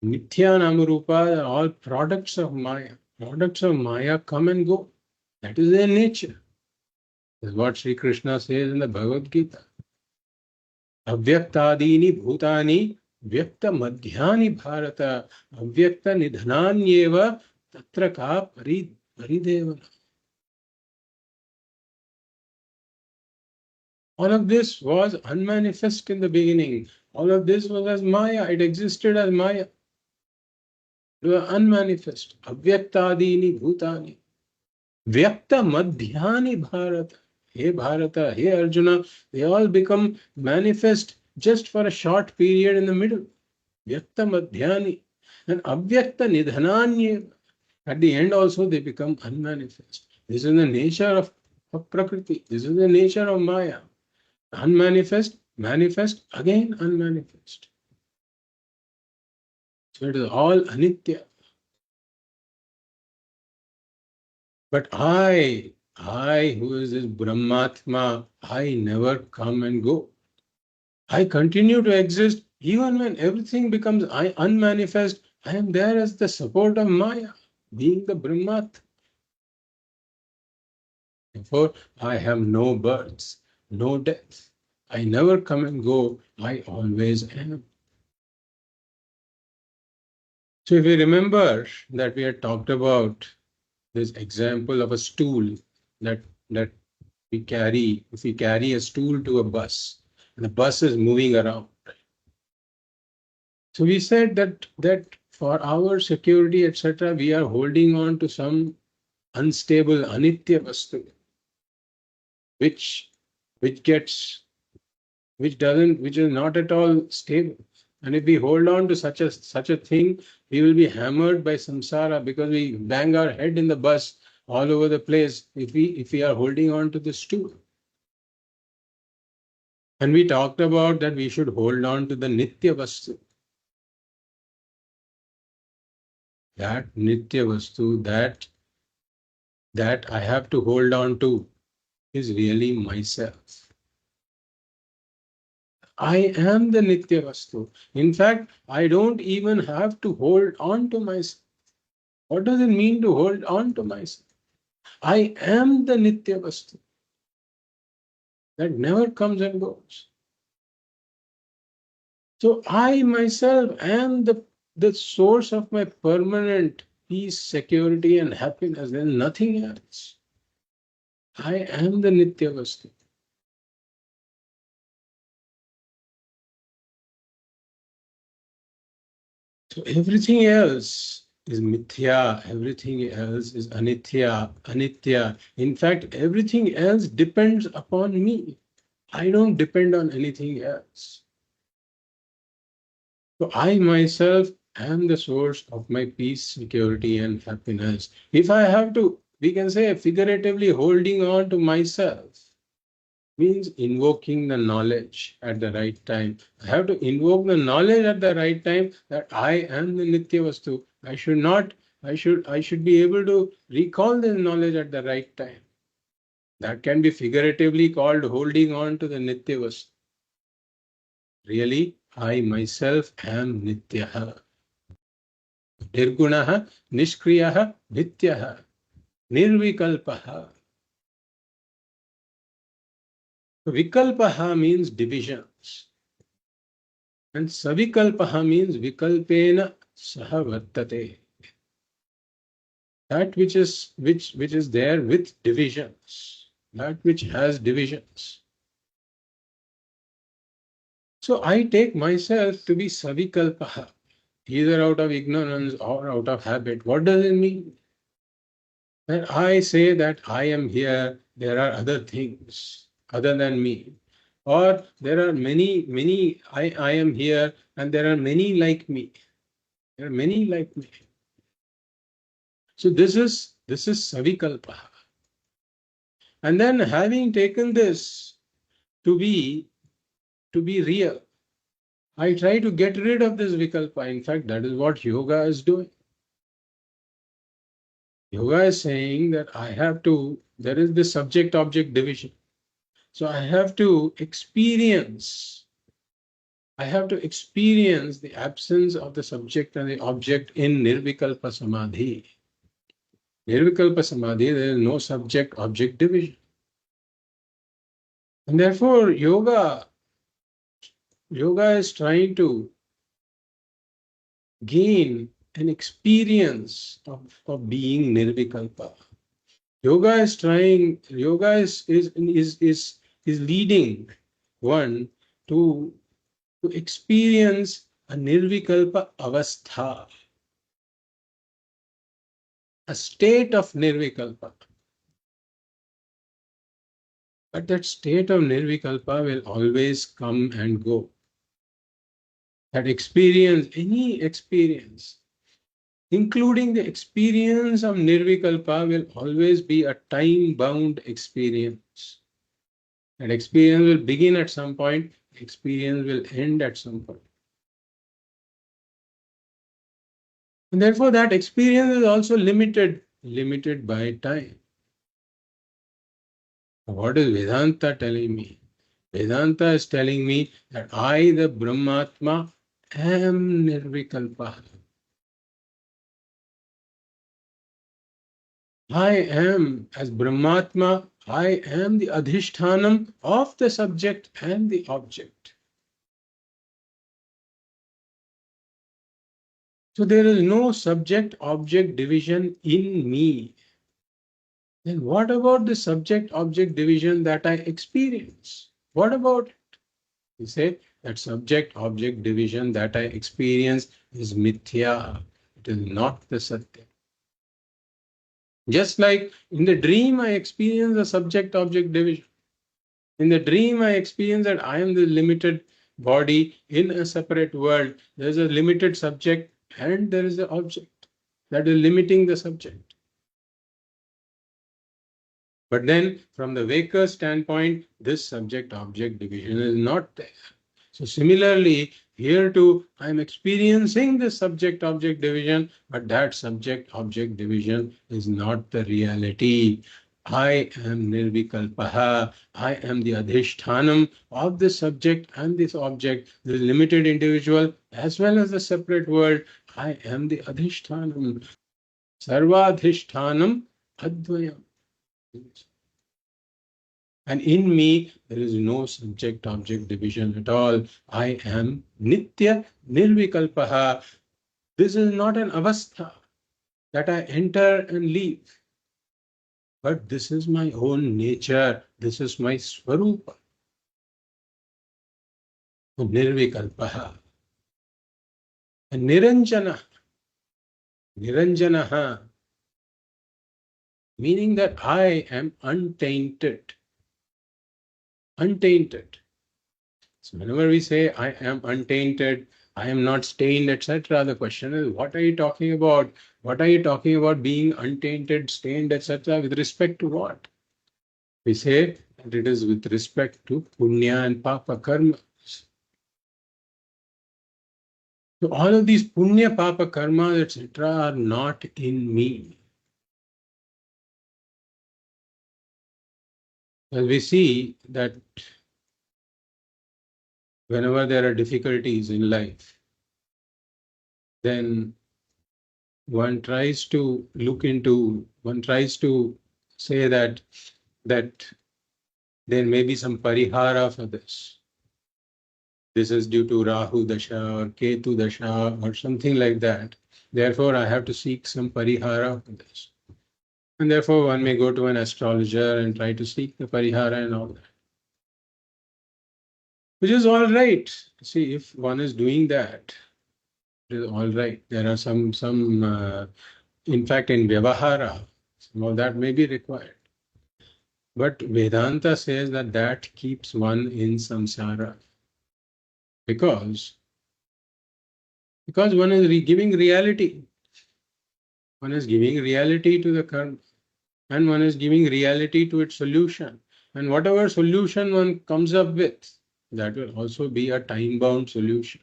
Mithya namarupa are all products of Maya. Products of Maya come and go. That is their nature. That's what Sri Krishna says in the Bhagavad Gita. Avyaktadini bhutani vyakta madhyani bharata avyakta nidhananyeva tatra ka paridevana. All of this was unmanifest in the beginning. All of this was as Maya. It existed as Maya. It was unmanifest. Avyaktadini bhutani. Vyakta madhyani bharata. Hey Bharata, hey Arjuna, they all become manifest just for a short period in the middle. Vyakta madhyani. And avyakta nidhananya. At the end also they become unmanifest. This is the nature of Prakriti. This is the nature of Maya. Unmanifest, manifest, again unmanifest. So it is all anitya. But I who is this Brahmatma, I never come and go. I continue to exist even when everything becomes unmanifest. I am there as the support of Maya, being the Brahmat. Therefore, I have no births, no deaths. I never come and go. I always am. So if you remember that we had talked about this example of a stool that we carry, if we carry a stool to a bus, and the bus is moving around. So we said that for our security, etc., we are holding on to some unstable, anitya vastu, which is not at all stable. And if we hold on to such a thing, we will be hammered by samsara because we bang our head in the bus all over the place if we are holding on to the stool. And we talked about that we should hold on to the nitya vastu. That nitya vastu, that I have to hold on to is really myself. I am the nitya vastu. In fact, I don't even have to hold on to myself. What does it mean to hold on to myself? I am the nitya vastu that never comes and goes. So I myself am the source of my permanent peace, security, and happiness. There is nothing else. I am the nitya vastu. So everything else is mithya, everything else is anitya. In fact, everything else depends upon me. I don't depend on anything else. So I myself am the source of my peace, security, and happiness. If I have to, we can say figuratively holding on to myself means invoking the knowledge at the right time. I have to invoke the knowledge at the right time that I am the Nitya Vastu. I should not, I should be able to recall the knowledge at the right time. That can be figuratively called holding on to the Nitya Vastu. Really, I myself am Nitya. Nirguṇah, Niṣkriya, Nitya, Nirvikalpa. Vikalpa means divisions. And savikalpa means vikalpena saha vartate. That which is there with divisions. That which has divisions. So I take myself to be savikalpa, either out of ignorance or out of habit. What does it mean? That I say that I am here, there are other things other than me. Or there are many, I am here and there are many like me. There are many like me. So this is savikalpa. And then having taken this to be real, I try to get rid of this vikalpa. In fact, that is what yoga is doing. Yoga is saying that there is the subject-object division. So I have to experience the absence of the subject and the object in Nirvikalpa Samadhi. Nirvikalpa Samadhi, there is no subject-object division. And therefore, yoga is trying to gain an experience of being Nirvikalpa. Yoga is leading one to experience a Nirvikalpa avastha, a state of Nirvikalpa. But that state of Nirvikalpa will always come and go. That experience, any experience, including the experience of Nirvikalpa, will always be a time-bound experience. That experience will begin at some point, experience will end at some point. And therefore, that experience is also limited by time. What is Vedanta telling me? Vedanta is telling me that I, the Brahmatma, am Nirvikalpa. I am, as Brahmatma, I am the Adhishthanam of the subject and the object. So there is no subject-object division in me. Then what about the subject-object division that I experience? What about it? You say that subject-object division that I experience is mithya. It is not the satya. Just like in the dream, I experience the subject-object division. In the dream, I experience that I am the limited body in a separate world. There is a limited subject and there is the object that is limiting the subject. But then, from the waker's standpoint, this subject-object division is not there. So similarly, here too, I am experiencing the subject-object division, but that subject-object division is not the reality. I am Nirvikalpaha. I am the Adhishthanam of the subject and this object, the limited individual as well as the separate world. I am the Adhishthanam. Sarvadhishtanam Advayam. And in me, there is no subject-object division at all. I am Nitya Nirvikalpaha. This is not an avastha that I enter and leave. But this is my own nature. This is my Swarupa. Nirvikalpaha. And Niranjana. Niranjanaha. Meaning that I am untainted. Untainted. So whenever we say I am untainted, I am not stained, etc. The question is, what are you talking about? What are you talking about being untainted, stained, etc. with respect to what? We say that it is with respect to Puṇya and Pāpa karma. So all of these Puṇya, Pāpa karmas, etc. are not in me. As we see that whenever there are difficulties in life, then one tries to say that there may be some parihara for this. This is due to Rahu Dasha or Ketu Dasha or something like that. Therefore, I have to seek some parihara for this. And therefore, one may go to an astrologer and try to seek the parihara and all that. Which is all right. See, if one is doing that, it is all right. There are some in fact, in Vyavahara, some of that may be required. But Vedanta says that that keeps one in samsara. Because one is giving reality. One is giving reality to the karma. And one is giving reality to its solution. And whatever solution one comes up with, that will also be a time-bound solution.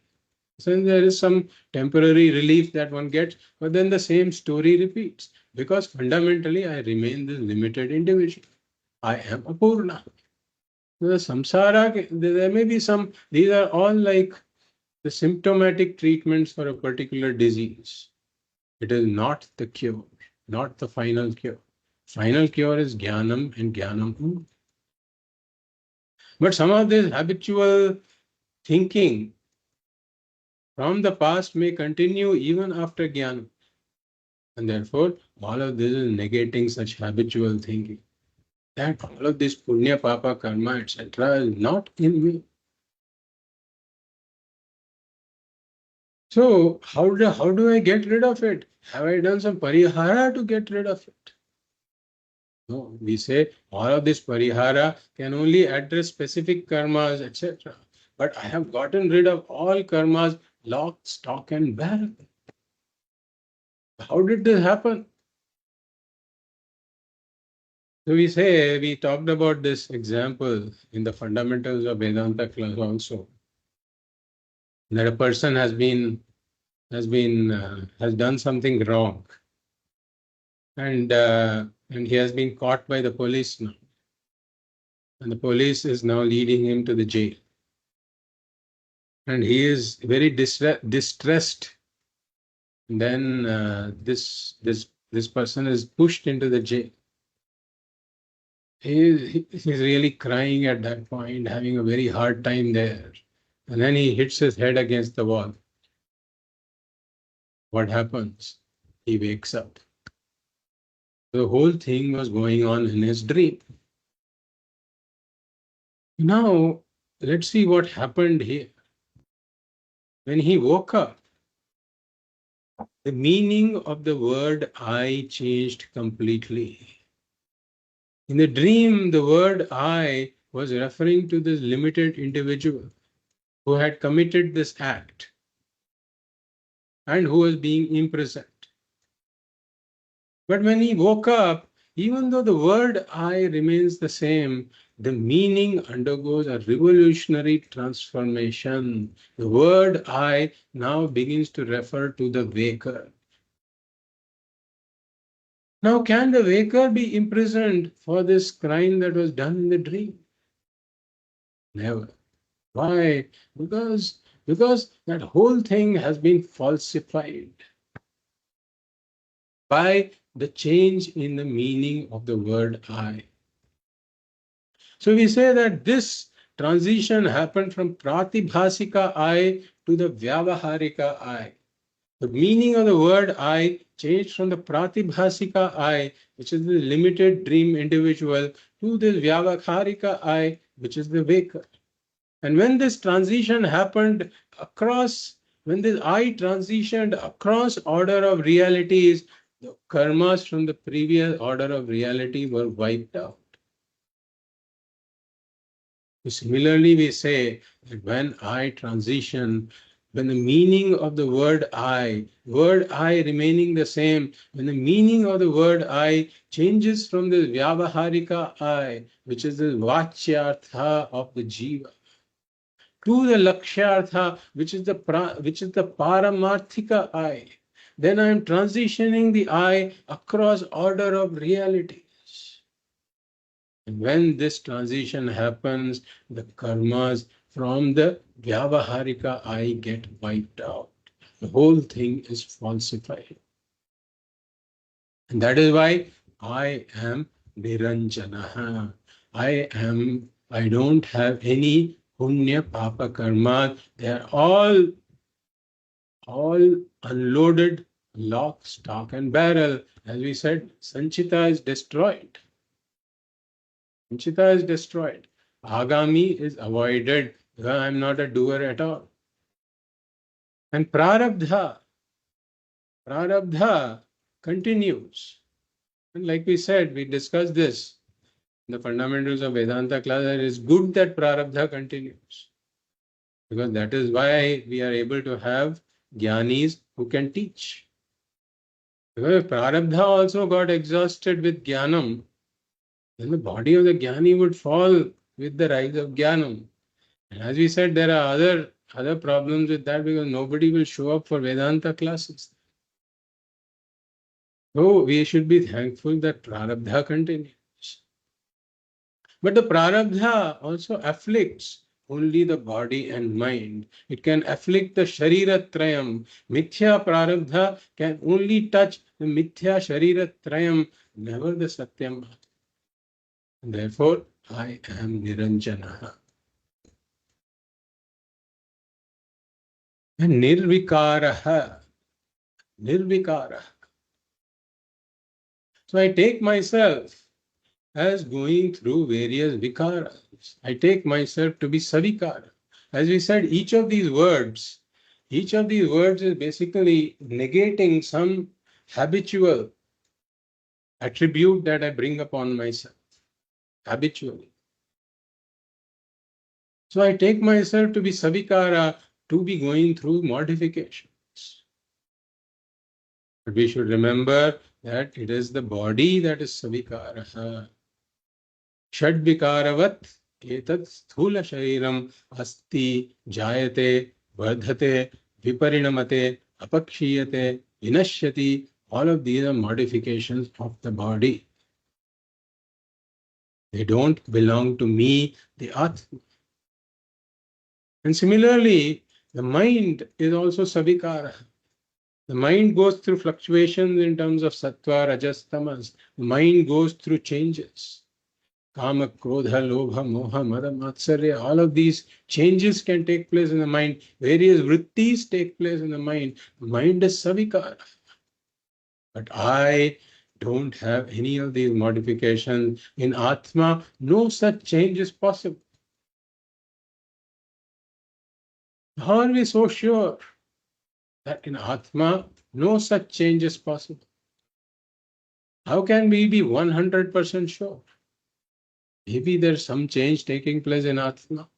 So there is some temporary relief that one gets, but then the same story repeats. Because fundamentally, I remain this limited individual. I am a Purna. The samsara, there may be some, these are all like the symptomatic treatments for a particular disease. It is not the cure, not the final cure. Final cure is jnanam and jnanam. But some of this habitual thinking from the past may continue even after jnana. And therefore, all of this is negating such habitual thinking. That all of this punya, papa, karma, etc. is not in me. So, how do I get rid of it? Have I done some parihara to get rid of it? No, we say all of this parihara can only address specific karmas, etc. But I have gotten rid of all karmas, lock, stock, and barrel. How did this happen? So we talked about this example in the fundamentals of Vedanta class also. That a person has done something wrong, and he has been caught by the police now, and the police is now leading him to the jail, and he is very distressed. And then this person is pushed into the jail. He's really crying at that point, having a very hard time there. And then he hits his head against the wall. What happens? He wakes up. The whole thing was going on in his dream. Now, let's see what happened here. When he woke up, the meaning of the word I changed completely. In the dream, the word I was referring to this limited individual who had committed this act and who was being imprisoned. But when he woke up, even though the word I remains the same, the meaning undergoes a revolutionary transformation. The word I now begins to refer to the waker. Now, can the waker be imprisoned for this crime that was done in the dream? Never. Why? Because that whole thing has been falsified by the change in the meaning of the word I. So we say that this transition happened from pratibhasika I to the vyavaharika I. The meaning of the word I changed from the pratibhasika I, which is the limited dream individual, to the vyavaharika I, which is the waker. And when this transition happened when this I transitioned across order of realities, the karmas from the previous order of reality were wiped out. Similarly, we say that when I transition when the meaning of the word I remaining the same, when the meaning of the word I changes from the Vyavaharika I, which is the Vachyartha of the Jiva, to the Lakshyartha, which is the Paramarthika I, then I am transitioning the I across order of realities. And when this transition happens, the karmas from the Vyavaharika I get wiped out. The whole thing is falsified. And that is why I am Niranjana. I don't have any Puṇya, Pāpa, karma. They are all unloaded, lock, stock, and barrel. As we said, Sanchita is destroyed. Sanchita is destroyed. Agami is avoided. I am not a doer at all. And prarabdha continues. And like we said, we discussed this in the fundamentals of Vedanta class, that it is good that prarabdha continues. Because that is why we are able to have jnanis who can teach. Because if prarabdha also got exhausted with jnanam, then the body of the jnani would fall with the rise of jnanam. And as we said, there are other problems with that because nobody will show up for Vedanta classes. So we should be thankful that prarabdha continues. But the prarabdha also afflicts only the body and mind. It can afflict the shariratrayam. Mithya prarabdha can only touch the mithya shariratrayam, never the satyam. Therefore, I am Niranjana. And Nirvikāra. So I take myself as going through various vikaras. I take myself to be savikara. As we said, each of these words is basically negating some habitual attribute that I bring upon myself habitually. So I take myself to be savikara, to be going through modifications. But we should remember that it is the body that is savikara. Shadvikaravat etat sthula shariram asti jayate vardhate viparinamate apakshiyate vinashyati. All of these are modifications of the body. They don't belong to me, the Atma. And similarly, the mind is also savikara. The mind goes through fluctuations in terms of sattva, rajas, tamas. The mind goes through changes. Kama, krodha, lobha, moha, mada, matsarya. All of these changes can take place in the mind. Various vrittis take place in the mind. The mind is savikara. But I don't have any of these modifications. In Atma, no such change is possible. How are we so sure that in Atma, no such change is possible? How can we be 100% sure? Maybe there's some change taking place in Atma.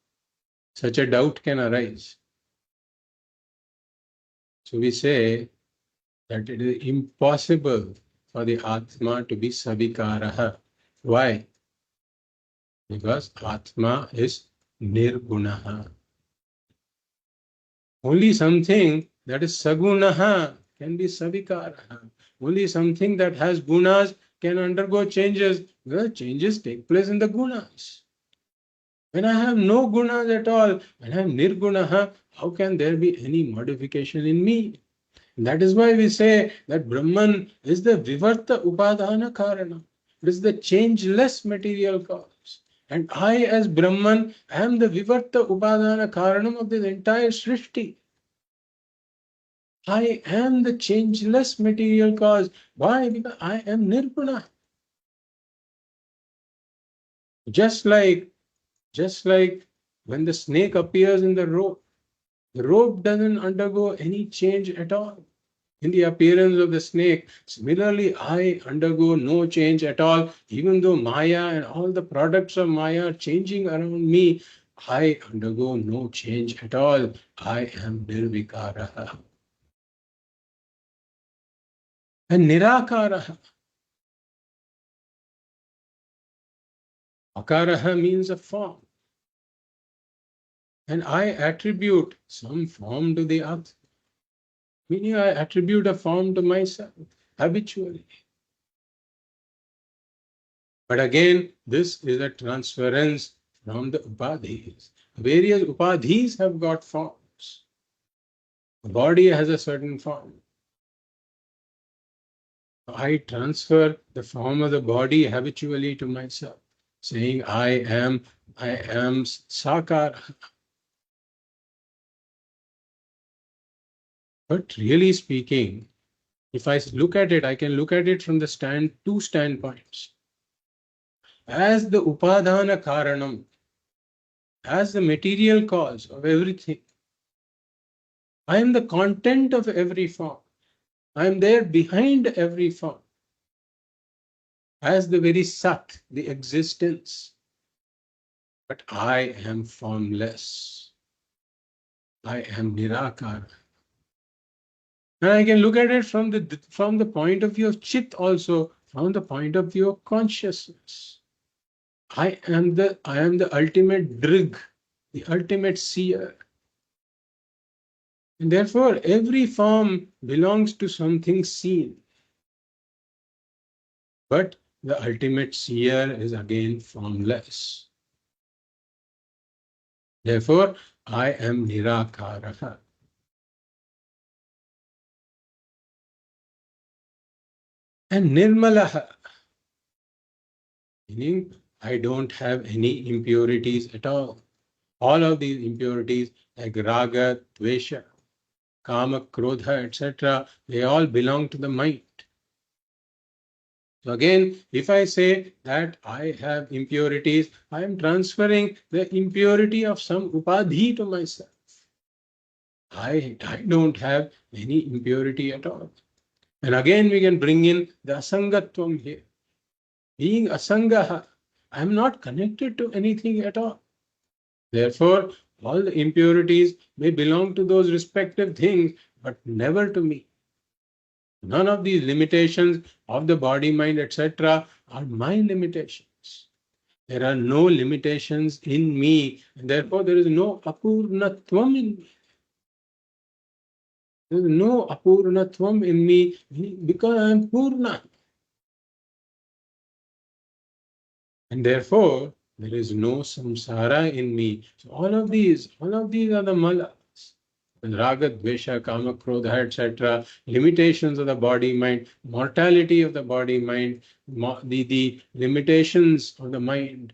Such a doubt can arise. So we say that it is impossible for the Atma to be savikaraha. Why? Because Atma is Nirguṇa. Only something that is sagunaha can be savikaraha. Only something that has gunas can undergo changes. The changes take place in the gunas. When I have no gunas at all, when I am nirgunaha, how can there be any modification in me? That is why we say that Brahman is the vivarta upadana karana. It is the changeless material cause. And I as Brahman am the vivarta upadana karanam of this entire srishti. I am the changeless material cause. Why? Because I am Nirguṇa. Just like when the snake appears in the rope doesn't undergo any change at all in the appearance of the snake. Similarly, I undergo no change at all, even though Maya and all the products of Maya are changing around me. I undergo no change at all. I am Nirvikāra. And Nirākāra. Akaraha means a form. And I attribute some form to the other. Meaning I attribute a form to myself habitually. But again, this is a transference from the upadhis. Various upadhis have got forms. The body has a certain form. I transfer the form of the body habitually to myself, saying I am Sakara. But really speaking, if I look at it, I can look at it from the two standpoints. As the upadhana karanam, as the material cause of everything, I am the content of every form. I am there behind every form. As the very Sat, the existence. But I am formless. I am Nirākāra. And I can look at it from the point of view of Chit also, from the point of view of consciousness. I am the ultimate Drig, the ultimate seer. And therefore, every form belongs to something seen. But the ultimate seer is again formless. Therefore, I am Nirākāra. And Nirmala, meaning I don't have any impurities at all. All of these impurities like raga, dvesha, kama, krodha, etc., they all belong to the mind. So again, if I say that I have impurities, I am transferring the impurity of some upadhi to myself. I don't have any impurity at all. And again, we can bring in the asangatvam here. Being asangaha, I am not connected to anything at all. Therefore, all the impurities may belong to those respective things, but never to me. None of these limitations of the body, mind, etc. are my limitations. There are no limitations in me, and therefore there is no apurnatvam in me. There is no apurnatvam in me because I am purna. And therefore, there is no samsara in me. So all of these are the malas. Raga, dvesha, kama, krodha, etc. Limitations of the body, mind, mortality of the body, mind, the limitations of the mind.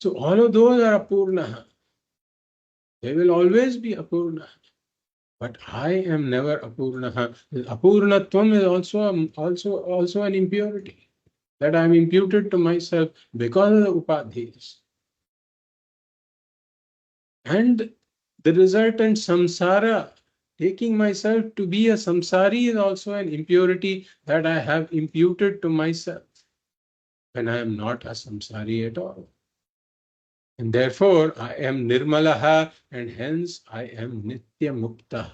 So all of those are apurna. They will always be apurna. But I am never apurna. Apurnatvam is also an impurity that I am imputed to myself because of the upadhis. And the resultant samsara, taking myself to be a samsari, is also an impurity that I have imputed to myself when I am not a samsari at all. And therefore, I am nirmalaha, and hence I am nityamukta.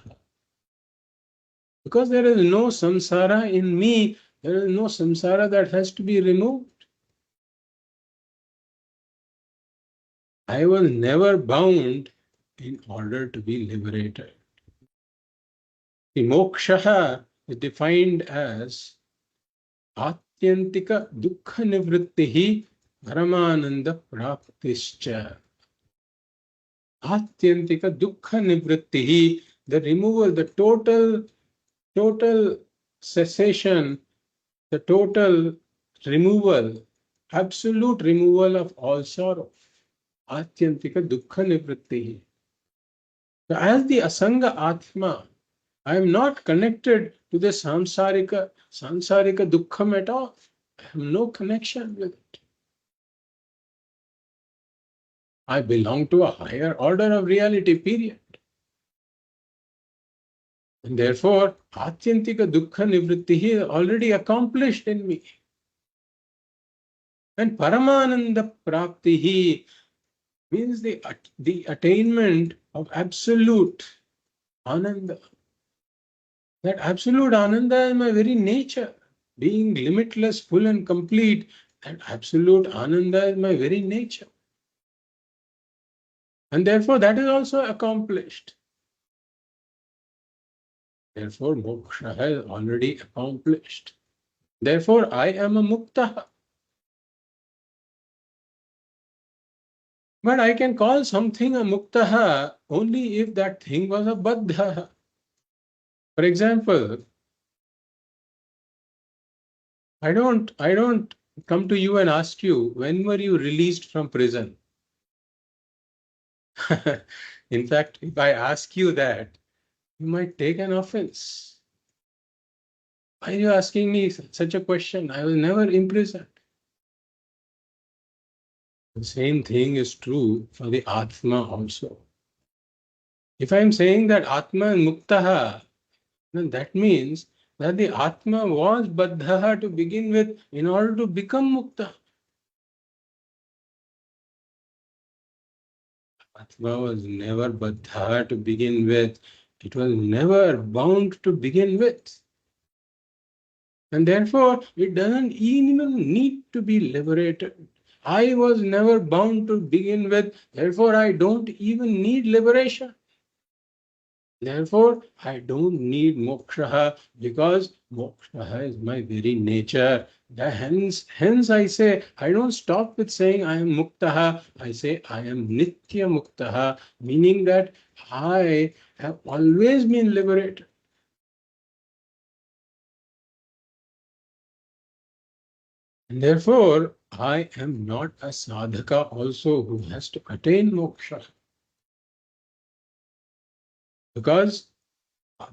Because there is no samsara in me, there is no samsara that has to be removed. I was never bound in order to be liberated. The moksha is defined as Atyantika dukkha nivrittihi paramananda praptischa. Atyantika dukkha nivrittihi, the removal, the total cessation, the total removal, absolute removal of all sorrow. Atyantika dukkha nivrittihi. So as the asanga atma, I am not connected to the samsarika dukkham at all. I have no connection with it. I belong to a higher order of reality, period. And therefore, atyantika dukkha nivritti is already accomplished in me. And Paramananda Praptihi means the attainment of absolute Ananda. That absolute Ananda is my very nature. Being limitless, full and complete, that absolute Ananda is my very nature. And therefore that is also accomplished. Therefore moksha is already accomplished. Therefore I am a mukta. But I can call something a muktaha only if that thing was a baddha. For example, I don't come to you and ask you, when were you released from prison? In fact, if I ask you that, you might take an offense. Why are you asking me such a question? I was never imprisoned. The same thing is true for the Atma also. If I am saying that Atma is muktaha, then that means that the Atma was baddha to begin with in order to become mukta. Atma was never baddha to begin with. It was never bound to begin with. And therefore, it doesn't even need to be liberated. I was never bound to begin with, therefore, I don't even need liberation. Therefore, I don't need moksha because moksha is my very nature. Hence, I say, I don't stop with saying I am muktaha. I say I am Nityamukta, meaning that I have always been liberated. And therefore, I am not a sadhaka also who has to attain moksha. Because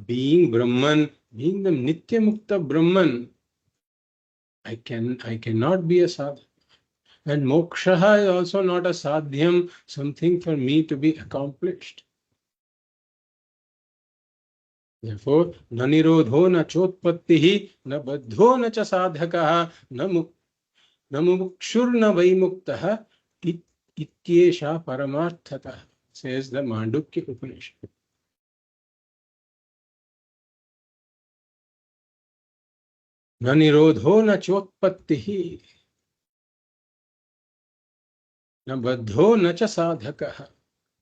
being Brahman, being the Nityamukta Brahman, I cannot be a sadhaka. And moksha is also not a sadhyam, something for me to be accomplished. Therefore, na nirodho na chotpattihi na baddho na cha sadhakaha na mumukshur na vaimuktaha ityesha paramarthata, says the Mandukya Upanishad. Na nirodho na chotpattihi na baddho na cha sadhakaha.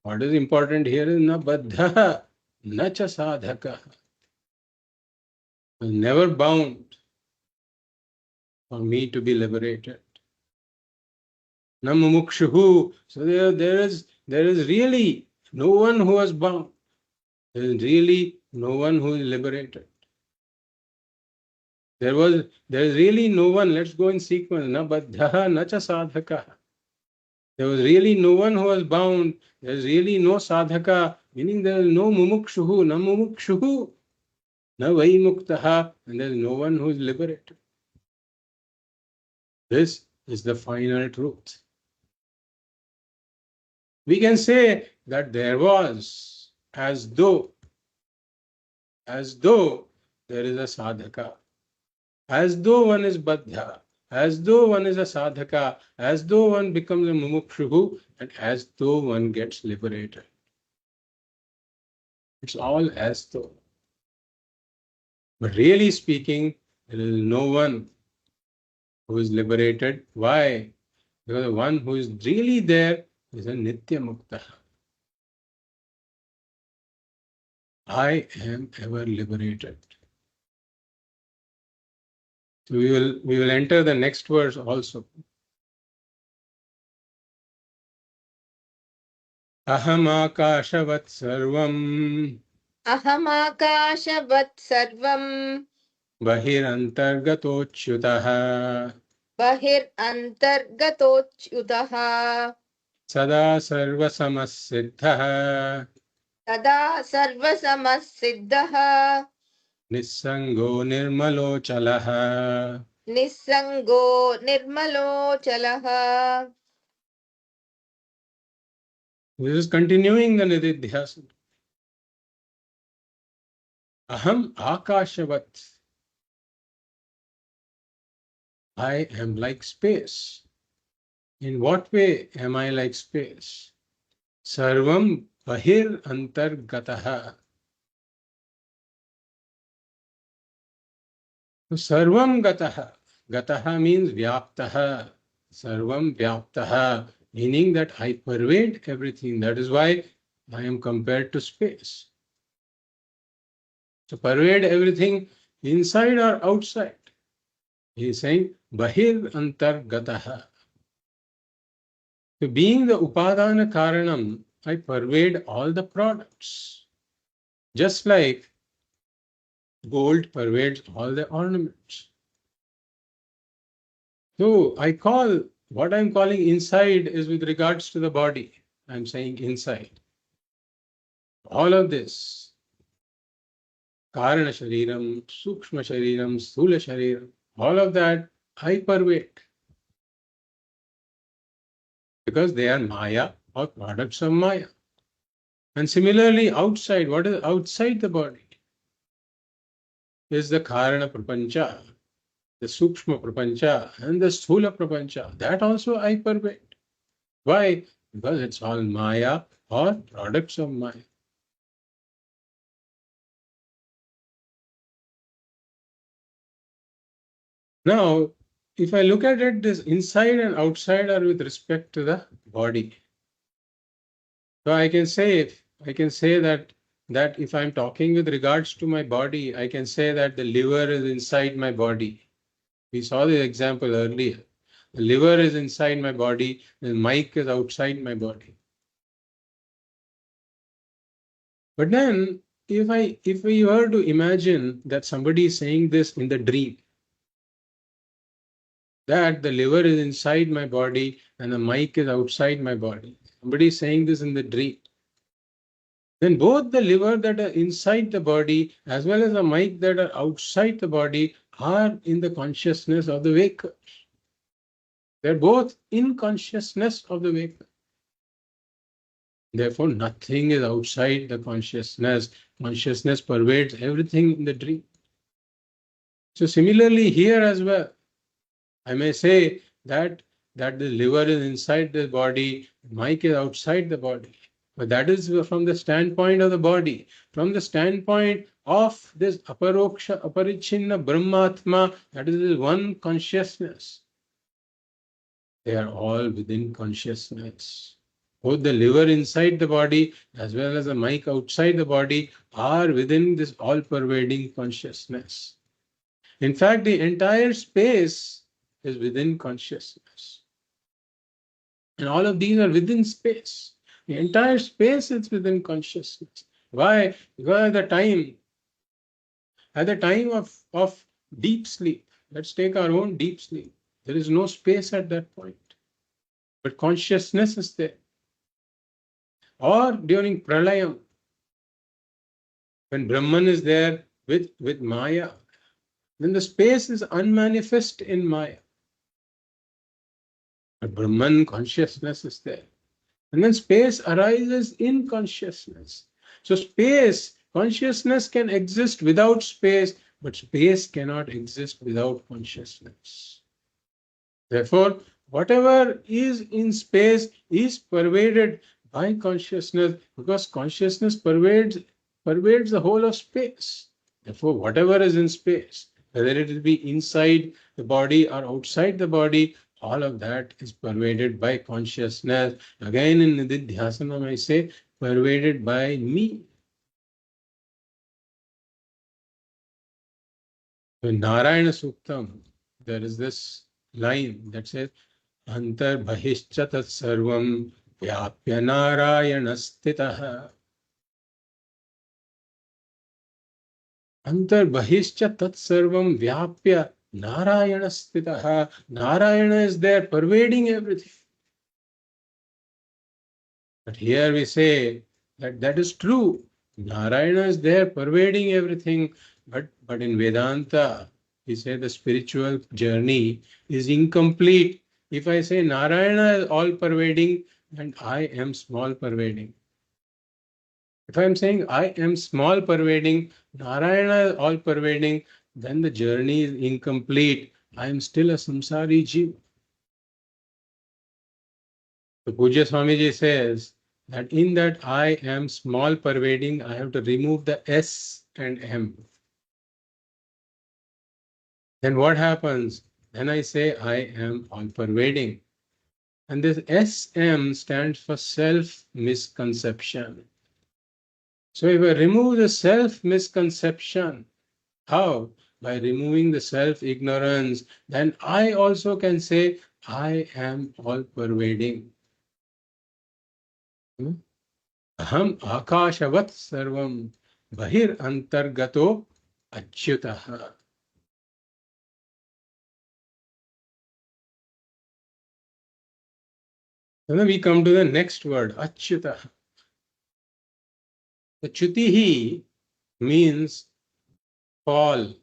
What is important here is na baddha na cha sadhakaha. Never bound for me to be liberated. Na mumukshuhu. So there is really no one who is bound. There is really no one who is liberated. There is really no one. Let's go in sequence. Na baddha na cha sadhaka. There was really no one who was bound. There is really no sadhaka, meaning there is no mumukshuhu, na mumukshuhu, na vaimuktaha, and there is no one who is liberated. This is the final truth. We can say that there was, as though there is a sadhaka, as though one is baddha, as though one is a sadhaka, as though one becomes a mumukshuhu, and as though one gets liberated. It's all as though. But really speaking, there is no one who is liberated. Why? Because the one who is really there is a Nityamukta. I am ever liberated. So we will enter the next verse also. Aham akashavat sarvam
अहमाकाशवत् सर्वम्
Bahirantargatochyutah
बहिरन्तर्गतोऽच्युतः
Sada sarvasamassiddhah
तदा सर्वसमसिद्धः
Nissango nirmalochalah.
निस्सङ्गो निर्मलोऽचलः.
This is continuing the Nididhyāsanam. Aham akashavat. I am like space. In what way am I like space? Sarvam Bahirantargata. So Sarvam Gataha. Gataha means Vyaptaha. Sarvam Vyaptaha. Meaning that I pervade everything. That is why I am compared to space. So pervade everything inside or outside. He is saying Bahirantargataha. So being the Upadana Karanam, I pervade all the products. Just like gold pervades all the ornaments. So what I'm calling inside is with regards to the body. I'm saying inside. All of this, Karana Shariram, Sukshma Shariram, Sthula Shariram, all of that I pervade because they are Maya or products of Maya. And similarly, outside, what is outside the body is the Karana Prapancha, the Sukshma Prapancha, and the Sthula Prapancha. That also I pervade. Why? Because it's all Maya or products of Maya. Now, if I look at it, this inside and outside are with respect to the body. So I can say that if I'm talking with regards to my body, I can say that the liver is inside my body. We saw the example earlier. The liver is inside my body, the mic is outside my body. But then if we were to imagine that somebody is saying this in the dream, that the liver is inside my body and the mic is outside my body. Somebody is saying this in the dream. Then both the liver that are inside the body as well as the mic that are outside the body are in the consciousness of the waker. They're both in consciousness of the waker. Therefore, nothing is outside the consciousness. Consciousness pervades everything in the dream. So similarly here as well, I may say that the liver is inside the body, mic is outside the body. But that is from the standpoint of the body. From the standpoint of this aparoksha, aparichinna brahmatma, that is this one consciousness. They are all within consciousness. Both the liver inside the body as well as the mic outside the body are within this all-pervading consciousness. In fact, the entire space is within consciousness. And all of these are within space. The entire space is within consciousness. Why? Because at the time of deep sleep, let's take our own deep sleep, there is no space at that point. But consciousness is there. Or during pralayam, when Brahman is there with Maya, then the space is unmanifest in Maya. But Brahman consciousness is there. And then space arises in consciousness. So space, consciousness can exist without space, but space cannot exist without consciousness. Therefore, whatever is in space is pervaded by consciousness because consciousness pervades the whole of space. Therefore, whatever is in space, whether it will be inside the body or outside the body, all of that is pervaded by consciousness. Again, in Nididhyāsanam, I say, pervaded by me. In Narayana Suktam, there is this line that says, Antarbahishcha tat sarvam vyapya narayana stitah. Antarbahishcha tat sarvam vyapya narayana stitah. Narayana is there pervading everything. But here we say that is true. Narayana is there pervading everything. But in Vedanta, we say the spiritual journey is incomplete if I say Narayana is all pervading and I am small pervading. If I am saying I am small pervading, Narayana is all pervading, then the journey is incomplete. I am still a samsari jiva. The Pujya Swamiji says that in that I am small pervading, I have to remove the S and M. Then what happens? Then I say I am all pervading. And this SM stands for self misconception. So if I remove the self misconception, how? By removing the self ignorance, then I also can say I am all pervading. Aham akashavat sarvam bahirantargato achyutah. And then we come to the next word, achyutah. The chutihi means fall,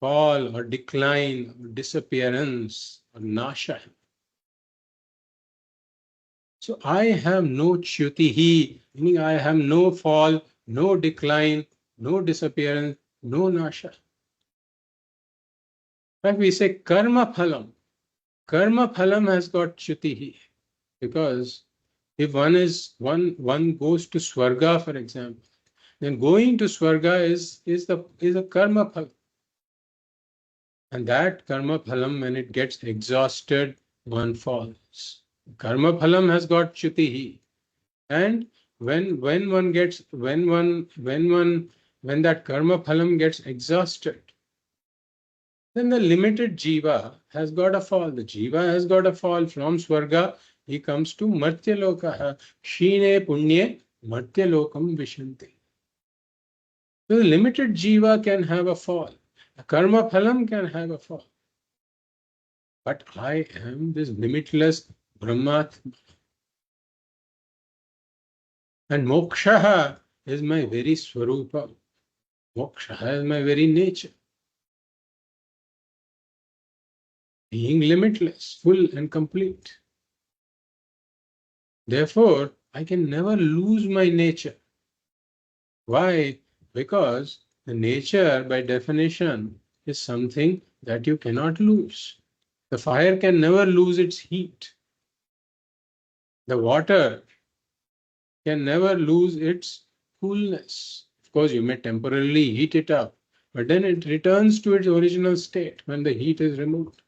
fall or decline or disappearance or nasha. So I have no chutihi, meaning I have no fall, no decline, no disappearance, no nasha. In fact, we say karma phalam. Karma phalam has got chutihi because if one goes to swarga, for example, then going to swarga is a karma phalam. And that karma phalam, when it gets exhausted, one falls. Karma phalam has got chutihi. And when one gets when that karma phalam gets exhausted, then the limited jiva has got a fall. The jiva has got a fall from swarga. He comes to martya loka. Shine punye martya lokam vishanti. So the limited jiva can have a fall. The karma phalam can have a fall. But I am this limitless Brahmatma. And moksha is my very swarupa. Moksha is my very nature. Being limitless, full and complete. Therefore, I can never lose my nature. Why? Because the nature, by definition, is something that you cannot lose. The fire can never lose its heat. The water can never lose its coolness. Of course, you may temporarily heat it up, but then it returns to its original state when the heat is removed.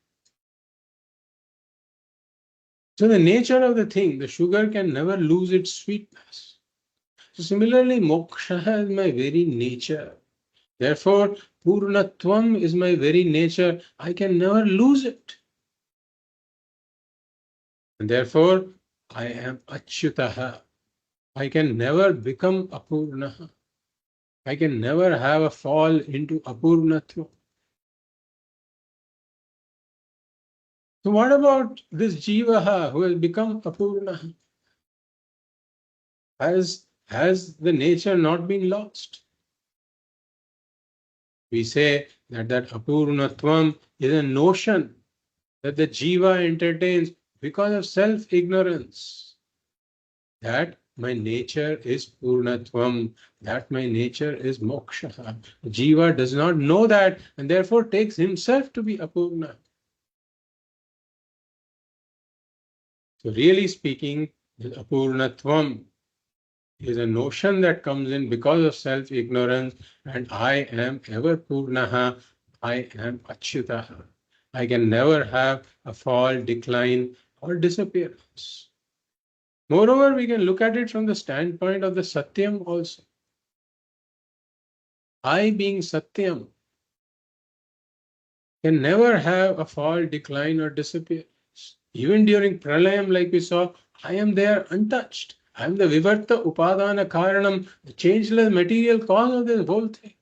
So the nature of the thing, the sugar can never lose its sweetness. So similarly, moksha is my very nature. Therefore, purnatvam is my very nature. I can never lose it. And therefore, I am achyutaha. I can never become apurnaha. I can never have a fall into apurnatva. So what about this jivaha who has become apurnaha? Has the nature not been lost? We say that apurnatvam is a notion that the jiva entertains because of self-ignorance. That my nature is purnatvam, that my nature is moksha. Jiva does not know that and therefore takes himself to be apurna. So really speaking, the apurnatvam is a notion that comes in because of self-ignorance, and I am ever purnaha, I am achyutaha. I can never have a fall, decline, or disappearance. Moreover, we can look at it from the standpoint of the Satyam also. I being Satyam can never have a fall, decline, or disappearance. Even during Pralayam, like we saw, I am there untouched. I am the Vivarta Upadana Karanam, the changeless material cause of this whole thing.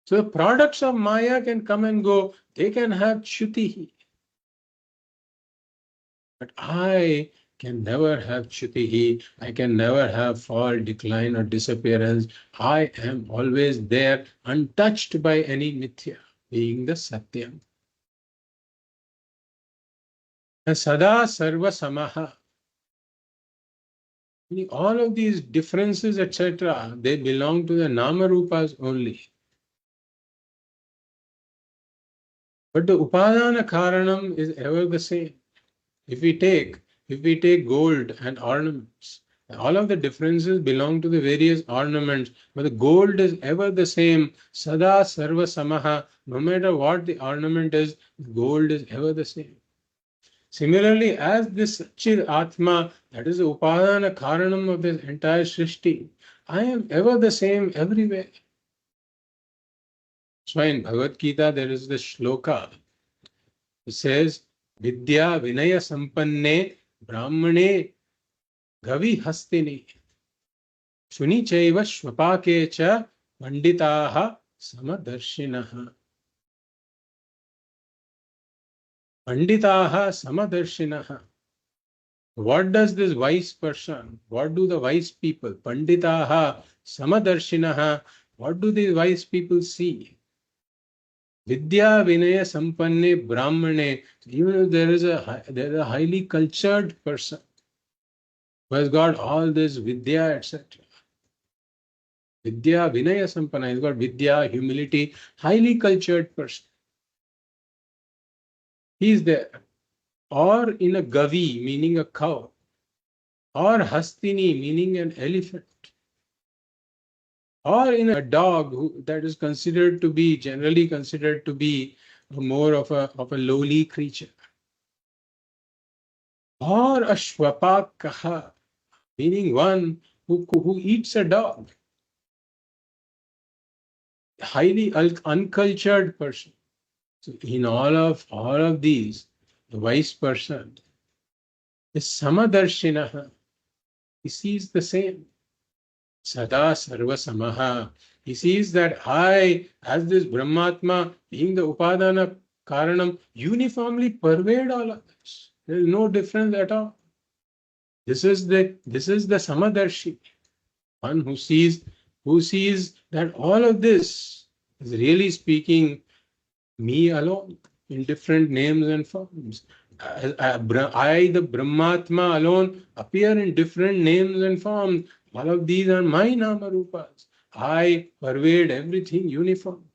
So the products of Maya can come and go, they can have Chutihi. But I can never have Chutihi, I can never have fall, decline, or disappearance. I am always there, untouched by any Nitya, being the Satyam. And Sada Sarvasamaha. All of these differences, etc., they belong to the Namarupas only. But the Upadana Karanam is ever the same. If we take if we take gold and ornaments, all of the differences belong to the various ornaments, but the gold is ever the same. Sada Sarvasamaha. No matter what the ornament is, gold is ever the same. Similarly, as this Chid Atma, that is the Upadana Karanam of this entire Srishti, I am ever the same everywhere. So in Bhagavad Gita, there is this shloka. It says, Vidya Vinaya Sampanne Brahmane Gavi Hastini Shuni Chaiva Shvapake Cha Panditaha Samadarshinaha. Panditaha Samadarshinaha. What does this wise person, what do the wise people, Panditaha Samadarshinaha, what do these wise people see? Vidya Vinaya Sampanne Brahmane, even if there is a highly cultured person who has got all this Vidya, etc. Vidya Vinaya Sampanna, he's got Vidya, humility, highly cultured person. He is there. Or in a Gavi, meaning a cow. Or Hastini, meaning an elephant. Or in a dog that is generally considered to be more of a lowly creature. Or a Shvapakaha, meaning one who eats a dog. Highly uncultured person. So in all of these, the wise person is Samadarshinaha. He sees the same. Sada Sarvasamaha. He sees that I, as this Brahmatma, being the Upadana Karanam, uniformly pervade all of this. There is no difference at all. This is the Samadarshi, one who sees that all of this is really speaking me alone in different names and forms. I, the Brahmatma alone, appear in different names and forms. All of these are my Namarupas. I pervade everything uniform.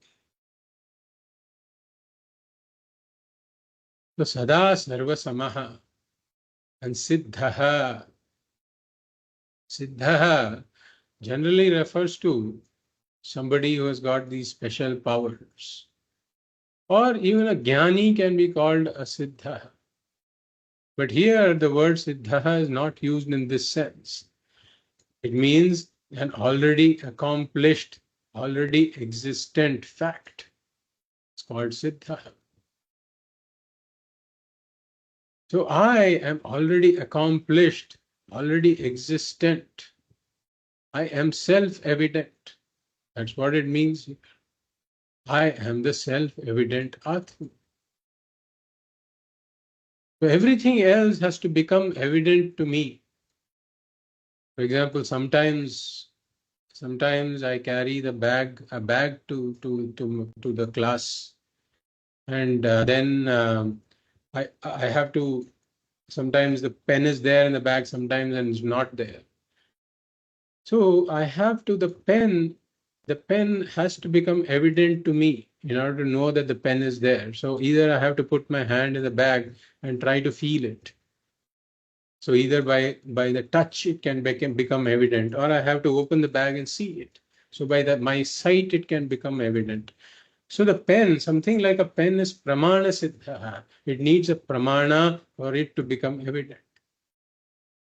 So Sada Sarva Samaha and Siddhaha. Siddhaha generally refers to somebody who has got these special powers. Or even a Jnani can be called a Siddha. But here the word Siddha is not used in this sense. It means an already accomplished, already existent fact. It's called Siddha. So I am already accomplished, already existent. I am self-evident. That's what it means. I am the self-evident Atma. So everything else has to become evident to me. For example, sometimes I carry a bag to the class, and then I have to. Sometimes the pen is there in the bag, sometimes and it's not there. So I have to the pen. The pen has to become evident to me in order to know that the pen is there. So either I have to put my hand in the bag and try to feel it. So either by the touch it can become evident, or I have to open the bag and see it. So by my sight it can become evident. So the pen, something like a pen, is pramana siddha. It needs a pramana for it to become evident.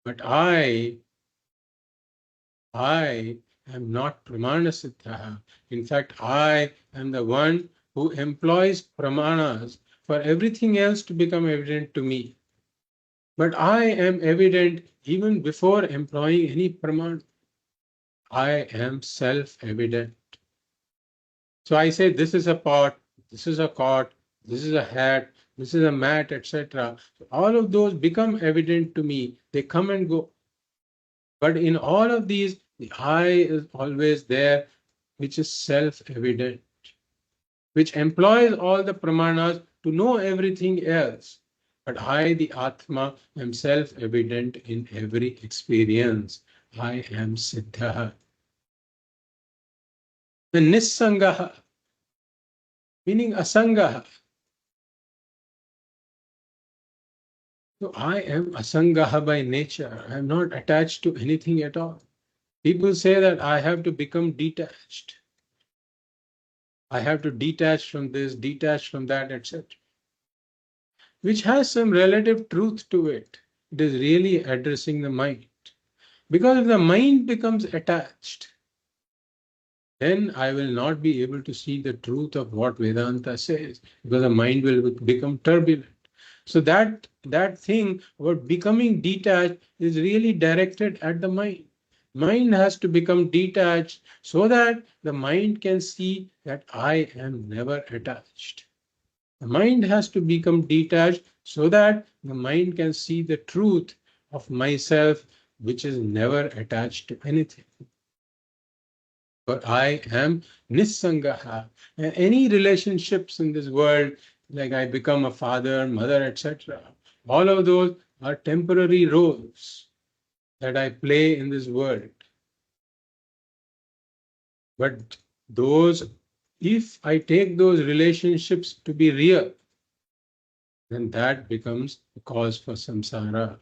But I am not pramana siddha. In fact, I am the one who employs pramanas for everything else to become evident to me. But I am evident even before employing any pramana. I am self-evident. So I say this is a pot, this is a cot, this is a hat, this is a mat, etc. So all of those become evident to me. They come and go. But in all of these, the I is always there, which is self-evident, which employs all the pramanas to know everything else. But I, the Atma, am self-evident in every experience. I am Siddha. The Nisangaha, meaning Asangaha. So I am asangaha by nature. I am not attached to anything at all. People say that I have to become detached. I have to detach from this, detach from that, etc. Which has some relative truth to it. It is really addressing the mind. Because if the mind becomes attached, then I will not be able to see the truth of what Vedanta says, because the mind will become turbulent. So that thing about becoming detached is really directed at the mind. Mind has to become detached so that the mind can see that I am never attached. The mind has to become detached so that the mind can see the truth of myself, which is never attached to anything. For I am Niṣsangaha. And any relationships in this world, like I become a father, mother, etc., all of those are temporary roles that I play in this world. But those, if I take those relationships to be real, then that becomes a cause for samsara.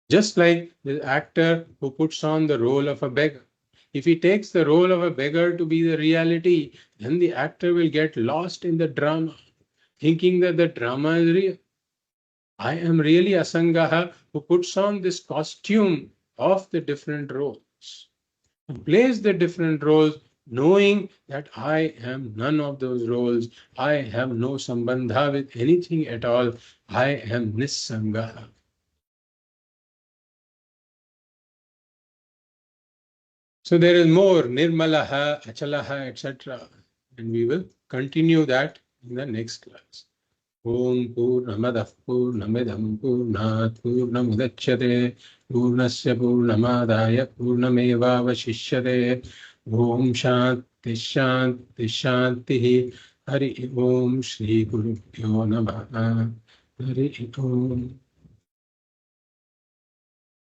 Just like the actor who puts on the role of a beggar. If he takes the role of a beggar to be the reality, then the actor will get lost in the drama, thinking that the drama is real. I am really Asangaha who puts on this costume of the different roles, who plays the different roles, knowing that I am none of those roles. I have no sambandha with anything at all. I am Niṣsangaha. So there is more Nirmalaha, Achalaha, etc. And we will continue that in the next class. Om Purnamadah Purnamidam Purnat Purnamudachyate Purnasya Purnamadaya Purnamevavashishyate Om Shanti Shanti Shanti Hari Om Shri Guru Pyo Namaha Hari Om